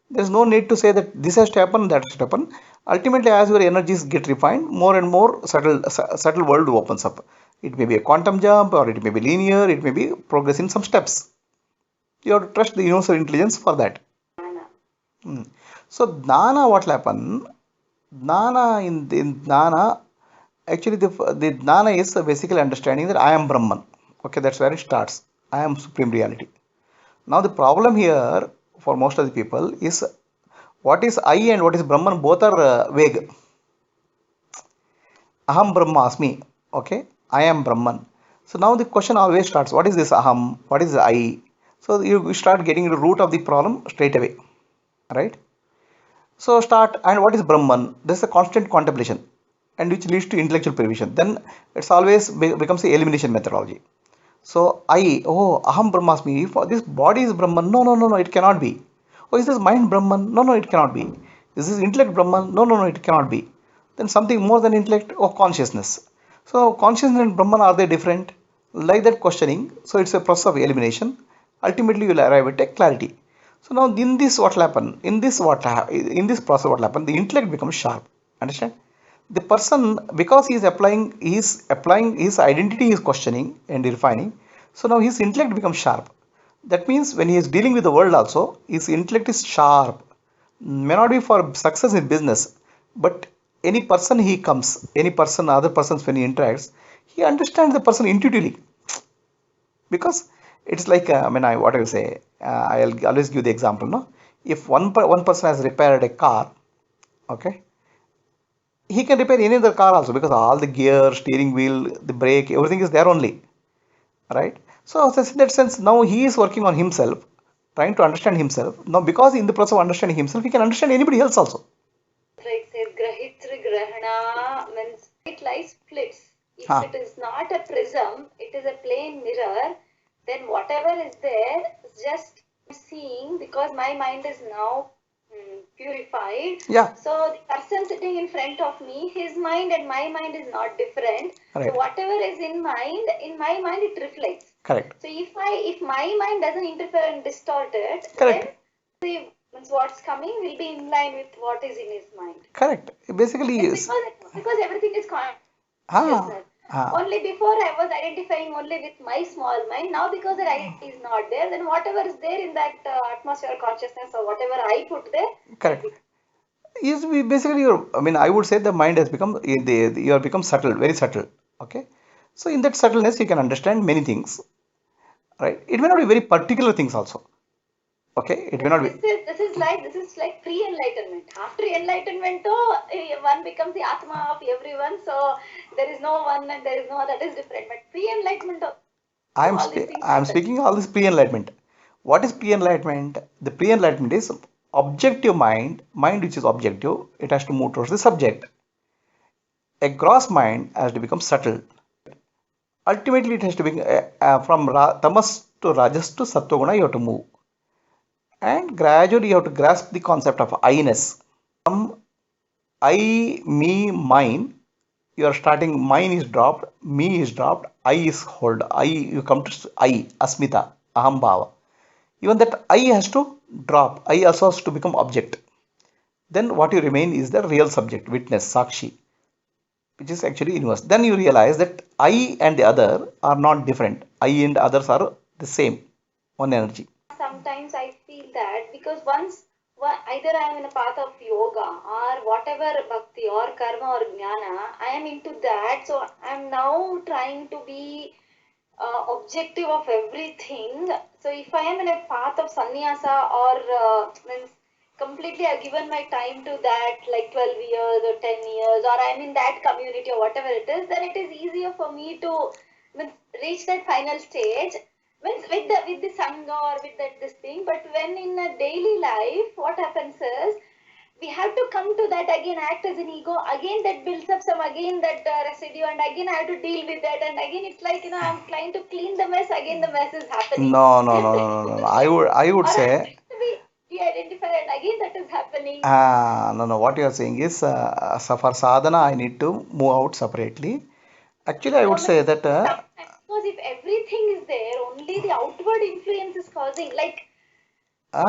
Speaker 1: There's no need to say that this has to happen, that has to happen. Ultimately, as your energies get refined, more and more subtle world opens up. It may be a quantum jump, or it may be linear, it may be progress in some steps. You have to trust the universal intelligence for that. Hmm. So Dana, what will happen? Dana in Dana, actually the Dana is basically understanding that I am Brahman. Okay, that's where it starts. I am supreme reality. Now the problem here for most of the people is what is I and what is Brahman, both are vague. Aham Brahmasmi. Okay, I am Brahman. So now the question always starts: what is this Aham? What is I? So you start getting the root of the problem straight away, right? So start, and what is Brahman? This is a constant contemplation, and which leads to intellectual prevision. Then it's always becomes a elimination methodology. So Aham Brahmasmi. For this body is Brahman. No, no, no, no, it cannot be. Oh, is this mind Brahman? No, no, it cannot be. Is this intellect Brahman? No, no, no, it cannot be. Then something more than intellect or consciousness. So consciousness and Brahman, are they different? Like that questioning. So it's a process of elimination. Ultimately, you will arrive at a clarity. So now in this what will happen? In this process what will happen? The intellect becomes sharp. Understand? The person, because he is applying his identity, is questioning and refining. So now his intellect becomes sharp. That means when he is dealing with the world also, his intellect is sharp. May not be for success in business, but any person, other persons when he interacts, he understands the person intuitively, because it's like what I will say. I'll always give the example. No, if one person has repaired a car, okay, he can repair any other car also, because all the gear, steering wheel, the brake, everything is there only, right? So in that sense, now he is working on himself, trying to understand himself. Now, because in the process of understanding himself, he can understand anybody else also.
Speaker 2: Like says Grahitri Grahana means it lies splits. If it is not a prism, it is a plain mirror, then whatever is there is just seeing, because my mind is now purified.
Speaker 1: Yeah.
Speaker 2: So the person sitting in front of me, his mind and my mind is not different.
Speaker 1: Right.
Speaker 2: So whatever is in my mind it reflects.
Speaker 1: Correct.
Speaker 2: So if my mind doesn't interfere and distort it,
Speaker 1: Correct.
Speaker 2: then what's coming will be in line with what is in his mind.
Speaker 1: Correct. Basically, yes.
Speaker 2: Because everything is consciousness. Only before I was identifying only with my small mind. Now because that identity is not there, then whatever is there in that atmosphere consciousness or whatever I put there.
Speaker 1: Correct. Is basically I would say the mind has become you have become subtle, very subtle. Okay. So in that subtleness, you can understand many things, right? It may not be very particular things also. Okay, it may not be.
Speaker 2: This is like pre-enlightenment. After enlightenment, oh, one becomes the Atma of everyone. So there is no one and there is no, that is different. But pre-enlightenment,
Speaker 1: I'm speaking all this pre-enlightenment. What is pre-enlightenment? The pre-enlightenment is objective mind which is objective. It has to move towards the subject. A gross mind has to become subtle. Ultimately, it has to be from tamas to rajas to sattva you have to move. And gradually, you have to grasp the concept of I-ness. From I, me, mine, you are starting, mine is dropped, me is dropped, I is hold. You come to I, asmita, aham bhava. Even that I has to drop. I also has to become object. Then what you remain is the real subject, witness, sakshi, which is actually universe. Then you realize that I and the other are not different. I and others are the same, one energy.
Speaker 2: Sometimes I feel that because once either I am in a path of yoga or whatever bhakti or karma or jnana, I am into that. So I am now trying to be objective of everything. So if I am in a path of sannyasa or means completely I've given my time to that, like 12 years or 10 years, or I'm in that community or whatever it is, then it is easier for me to means, reach that final stage. Means with the sangha or with that this thing. But when in a daily life, what happens is we have to come to that again, act as an ego again, that builds up some again that residue, and again I have to deal with that, and again it's like, I'm trying to clean the mess, again the mess is happening.
Speaker 1: No, no, no, no, no, no, no. I would
Speaker 2: Or I'm
Speaker 1: say,
Speaker 2: trying to be de-identified, and again that is happening.
Speaker 1: no, no. What you are saying is, so for sadhana, I need to move out separately. Actually, I
Speaker 2: No,
Speaker 1: would say that,
Speaker 2: sometimes, because if everything is there, only the outward influence is causing, like a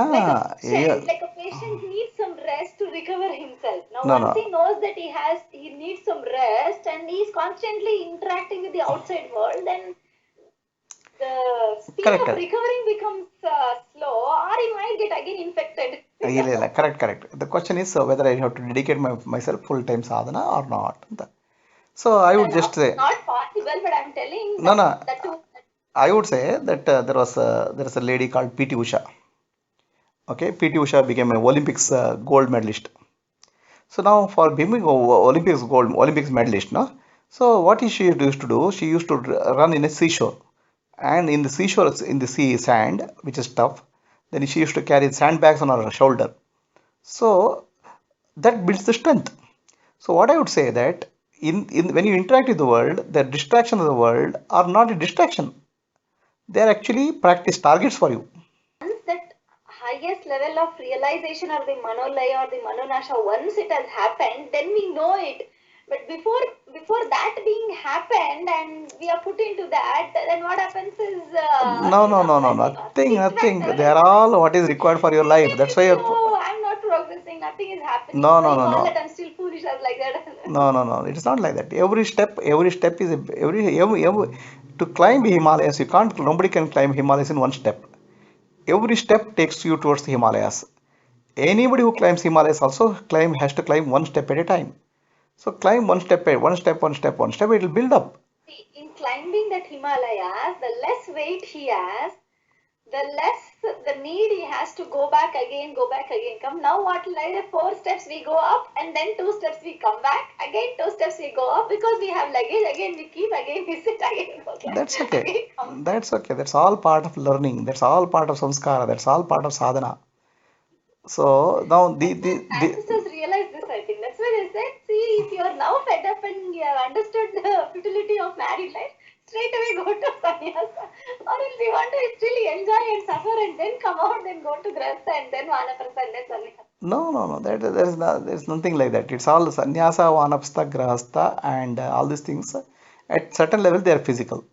Speaker 1: yeah,
Speaker 2: patient, needs some rest to recover himself. Now
Speaker 1: no,
Speaker 2: once he
Speaker 1: no,
Speaker 2: knows that he needs some rest, and he is constantly interacting with the outside world, then the speed
Speaker 1: correct,
Speaker 2: of
Speaker 1: correct.
Speaker 2: recovering becomes slow, or he might get again infected.
Speaker 1: ಇಲ್ಲ, ಇಲ್ಲ, correct, correct. The question is whether I have to dedicate myself full-time sadhana or not. So I
Speaker 2: No,
Speaker 1: would
Speaker 2: no,
Speaker 1: just say,
Speaker 2: not possible, but I'm telling
Speaker 1: no,
Speaker 2: that
Speaker 1: no.
Speaker 2: that too.
Speaker 1: I would say that there is a lady called P.T. Usha. Okay, P.T. Usha became an Olympics gold medalist. So now for becoming Olympics medalist, no. So what she used to do? She used to run in a seashore, and in the seashore, in the sea sand, which is tough. Then she used to carry sandbags on her shoulder. So that builds the strength. So what I would say that in when you interact with the world, the distraction of the world are not a distraction. They are actually practice targets for you.
Speaker 2: Once that highest level of realization or the manolaya or the manonasha, once it has happened, then we know it. But before that being happened and we are put into that, then what happens is,
Speaker 1: No, no, no, no,
Speaker 2: when the
Speaker 1: nothing,
Speaker 2: feedback
Speaker 1: nothing.
Speaker 2: never
Speaker 1: They
Speaker 2: is
Speaker 1: are
Speaker 2: happening,
Speaker 1: all what is required for your
Speaker 2: we
Speaker 1: life.
Speaker 2: may
Speaker 1: That's why
Speaker 2: feel,
Speaker 1: you're.
Speaker 2: oh, I'm not progressing, nothing is happening,
Speaker 1: No, no,
Speaker 2: knowing
Speaker 1: no,
Speaker 2: all
Speaker 1: no,
Speaker 2: that I'm still foolish as like that.
Speaker 1: no, no, no. It is not like that. Every step is every to climb Himalayas. You can't. Nobody can climb Himalayas in one step. Every step takes you towards the Himalayas. Anybody who climbs Himalayas also has to climb one step at a time. So climb one step at one step, one step, one step. It will build up.
Speaker 2: See, in climbing that Himalayas, the less weight he has, the less the need he has to go back again, come. Now what, like 4 steps we go up, and then 2 steps we come back, again 2 steps we go up, because we have luggage, again we keep, again we sit, again go back,
Speaker 1: That's okay.
Speaker 2: again come.
Speaker 1: That's okay. That's all part of learning. That's all part of samskara. That's all part of sadhana. So now
Speaker 2: The ancestors realized this, I think. That's why they said, see, if you are now fed up and you have understood the futility of married life, straight away go to sannyasa. Or if you want to really enjoy and suffer and then come out, then go to grasta and then vanaprastha and then sannyasa.
Speaker 1: no, no, no. There's nothing like that. It's all sannyasa, vanapastha, grahastha, and all these things. At certain level, they are physical.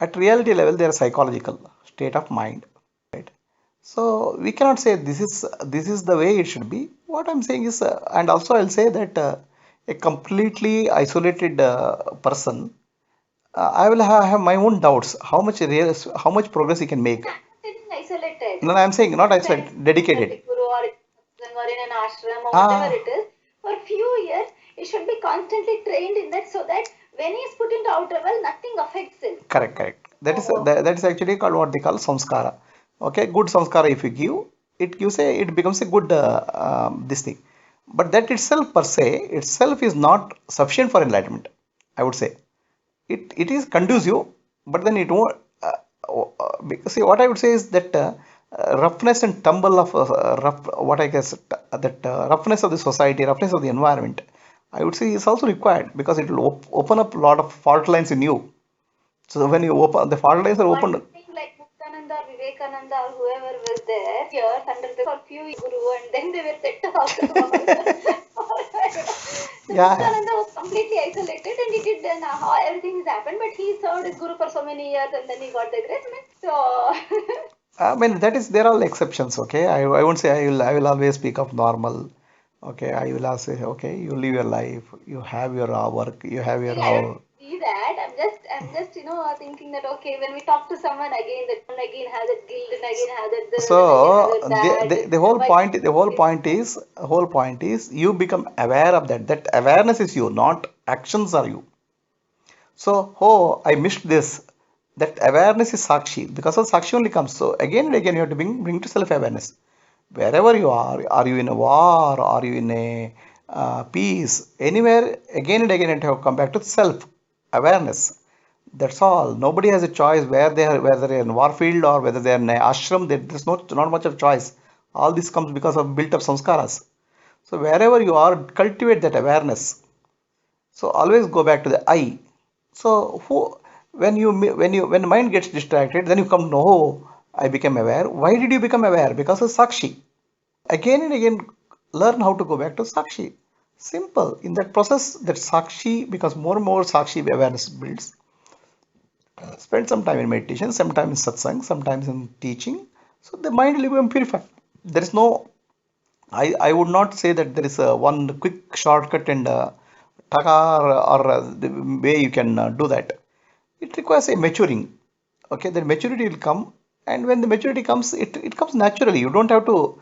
Speaker 1: At reality level, they are psychological state of mind. Right. So we cannot say this is the way it should be. What I'm saying is, and also I'll say that a completely isolated person, I will have my own doubts. How much progress he can make.
Speaker 2: I'm not getting isolated.
Speaker 1: No, no, I'm saying not
Speaker 2: Friends
Speaker 1: isolated,
Speaker 2: under
Speaker 1: dedicated.
Speaker 2: the guru or in satsang or in an ashram or whatever
Speaker 1: Ah,
Speaker 2: it is, for a few years, he should be constantly trained in that, so that when he is put into outer world, nothing affects him.
Speaker 1: correct, correct.
Speaker 2: So,
Speaker 1: That is actually called what they call samskara. Okay, good samskara if you give, it becomes a good this thing. But that itself per se itself is not sufficient for enlightenment. I would say it is conducive, but then it won't. Because see, what I would say is that roughness and tumble of what I guess that roughness of the society, roughness of the environment, I would say is also required because it will open up a lot of fault lines in you. So when you open the fault lines are
Speaker 2: one
Speaker 1: opened.
Speaker 2: thing like Muktananda or Vivekananda or whoever was there, years under the for few years, guru, and then they were set to outer world. So
Speaker 1: Yeah, yeah.
Speaker 2: Muktananda was completely isolated, and he did then how everything has happened, but he served his guru for so many years, and then he got the grace. So
Speaker 1: I mean that is there are all exceptions. Okay, I won't say I will always speak of normal. Okay, I will also say okay, you live your life, you have your work, you have your
Speaker 2: I don't
Speaker 1: house.
Speaker 2: see that. I'm I'm just, thinking that okay, when we talk to someone again, that one again has that guilt and again has that this and again has
Speaker 1: So
Speaker 2: that dad.
Speaker 1: the whole
Speaker 2: Why?
Speaker 1: point the whole point is you become aware of that. That awareness is you, not actions are you. So, oh, I missed this. That awareness is Sakshi. Because of Sakshi only comes. So, again and again, you have to bring to self awareness. Wherever you are you in a war? Are you in a peace? Anywhere, again and again, you have to come back to self awareness. That's all. Nobody has a choice where they are, whether they're in warfield or whether they're in a ashram. There's not much of choice. All this comes because of built up samskaras. So, wherever you are, cultivate that awareness. So, always go back to the I. So when the mind gets distracted, then you come to know, oh, I became aware. Why did you become aware? Because of Sakshi. Again and again, learn how to go back to Sakshi. Simple. In that process, that Sakshi, because more and more Sakshi awareness builds. Spend some time in meditation, sometimes in satsang, sometimes in teaching. So the mind will become purified. There is no, I would not say that there is a one quick shortcut and taka or the way you can do that. It requires a maturing. Okay, the maturity will come, and when the maturity comes, it comes naturally. You don't have to,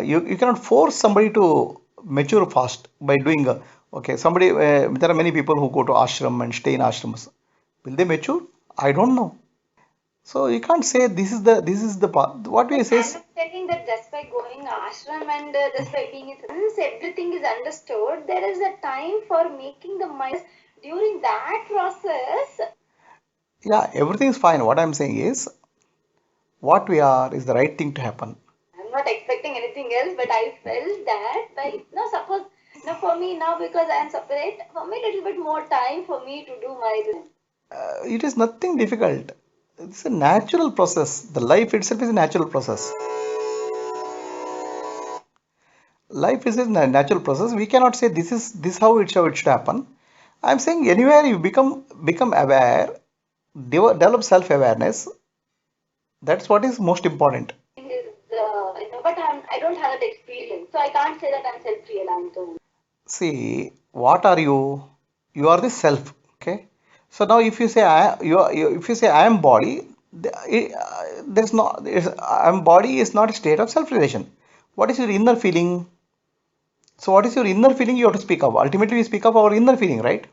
Speaker 1: you cannot force somebody to mature fast by doing, okay, somebody, there are many people who go to ashram and stay in ashrams. Will they mature? I don't know. So you can't say this is the path. What we say
Speaker 2: I'm
Speaker 1: is,
Speaker 2: not saying that just by going ashram and just by being in once everything is understood, there is a time for making the mind. During that process,
Speaker 1: yeah, everything is fine. What I'm saying is, what we are is the right thing to happen.
Speaker 2: I'm not expecting anything else, but I felt that by now suppose now for me now because I am separate, for me little bit more time for me to do my this.
Speaker 1: It is nothing difficult. It's a natural process. The life itself is a natural process. Life is a natural process. We cannot say this how it should happen. I'm saying anywhere you become aware, develop self-awareness. That's what is most important.
Speaker 2: Is but I don't have that experience, so I can't say that I'm self-reliant.
Speaker 1: See, what are you? You are the self. Okay. So now, if you say if you say I am body, there's no, I am body is not a state of self-realization. What is your inner feeling? So, what is your inner feeling? You have to speak of. Ultimately, we speak of our inner feeling, right?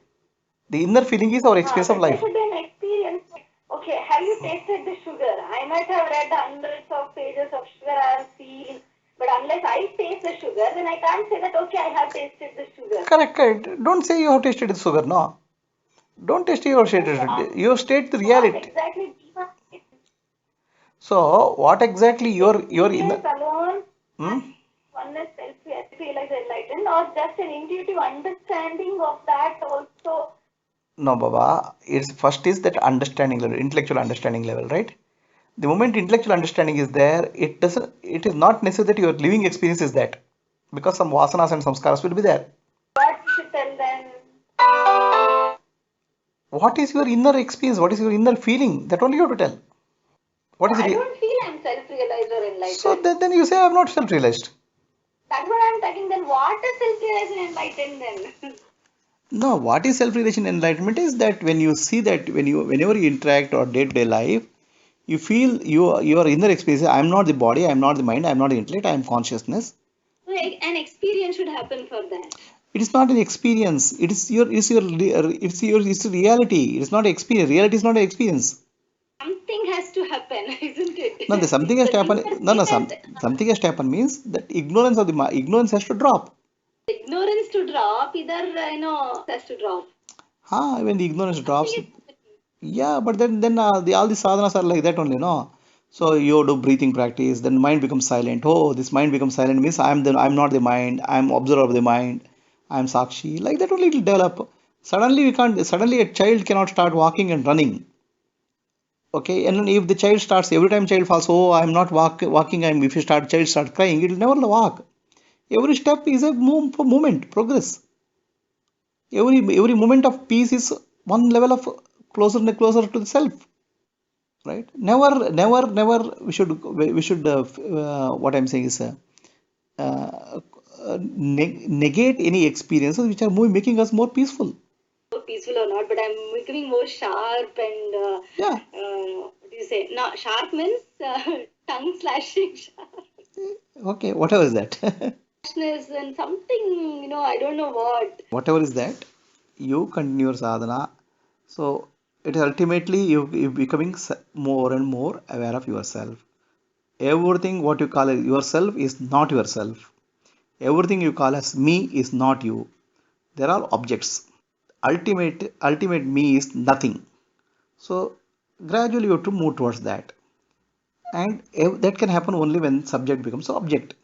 Speaker 1: The inner feeling is our experience of
Speaker 2: But there
Speaker 1: life.
Speaker 2: should be an experience. Okay, have you tasted the sugar? I might have read hundreds of pages of sugar I have seen, but unless I taste the sugar, then I can't say that okay, I have tasted the sugar.
Speaker 1: Correct, correct. Don't say you have tasted the sugar. No, don't taste your tasted. You state the
Speaker 2: What
Speaker 1: reality.
Speaker 2: exactly
Speaker 1: So, what exactly your inner?
Speaker 2: experience alone
Speaker 1: Hmm?
Speaker 2: one is self-realized enlightened, or just an intuitive understanding of that also?
Speaker 1: No, Baba. It's first is that understanding level, intellectual understanding level, right? The moment intellectual understanding is there, it doesn't. It is not necessary that your living experience is that, because some vasanas and samskaras will be there.
Speaker 2: What you should tell them?
Speaker 1: What is your inner experience? What is your inner feeling? That only you have to tell. What
Speaker 2: No,
Speaker 1: is
Speaker 2: I
Speaker 1: it?
Speaker 2: don't feel I'm self-realized or
Speaker 1: So
Speaker 2: enlightened.
Speaker 1: then you say I have not self-realized.
Speaker 2: That's what I'm talking. Then what is self-realized and enlightened then?
Speaker 1: No, what is self-realization enlightenment is that when you see that whenever you interact or day-to-day life, you feel your inner experience. I am not the body, I am not the mind, I am not the intellect, I am consciousness.
Speaker 2: Like an experience should happen for that.
Speaker 1: It is not an experience. It's a reality. It is not an experience. Reality is not an experience.
Speaker 2: Something has to happen, isn't
Speaker 1: No,
Speaker 2: it?
Speaker 1: something has
Speaker 2: The
Speaker 1: to
Speaker 2: things
Speaker 1: happen.
Speaker 2: are
Speaker 1: No, no,
Speaker 2: stated.
Speaker 1: something has to happen means that ignorance has to drop.
Speaker 2: Ignorance to drop, either has to drop.
Speaker 1: When the ignorance
Speaker 2: Something
Speaker 1: drops,
Speaker 2: is happening.
Speaker 1: yeah, but then all the sadhanas are like that only, no. So you do breathing practice, then mind becomes silent. Oh, this mind becomes silent means I'm not the mind. I'm observer of the mind. I'm sakshi. Like that only it will develop. Suddenly we can't. Suddenly a child cannot start walking and running. Okay, and then if the child starts every time child falls, oh, I'm not walking. If you start child start crying, it will never walk. Every step is a movement, progress. Every moment of peace is one level of closer and closer to the self, right? Never we should what I'm saying is uh, negate any experiences which are making us more peaceful.
Speaker 2: Peaceful or not, but I'm becoming more sharp and
Speaker 1: Yeah.
Speaker 2: what do you say? No, sharp means tongue slashing sharp.
Speaker 1: Okay, whatever is that.
Speaker 2: Harshness and something, I don't know what.
Speaker 1: Whatever is that, you continue your sadhana. So it is ultimately you becoming more and more aware of yourself. Everything what you call as yourself is not yourself. Everything you call as me is not you. They're all objects. Ultimate me is nothing. So gradually you have to move towards that. And that can happen only when subject becomes object.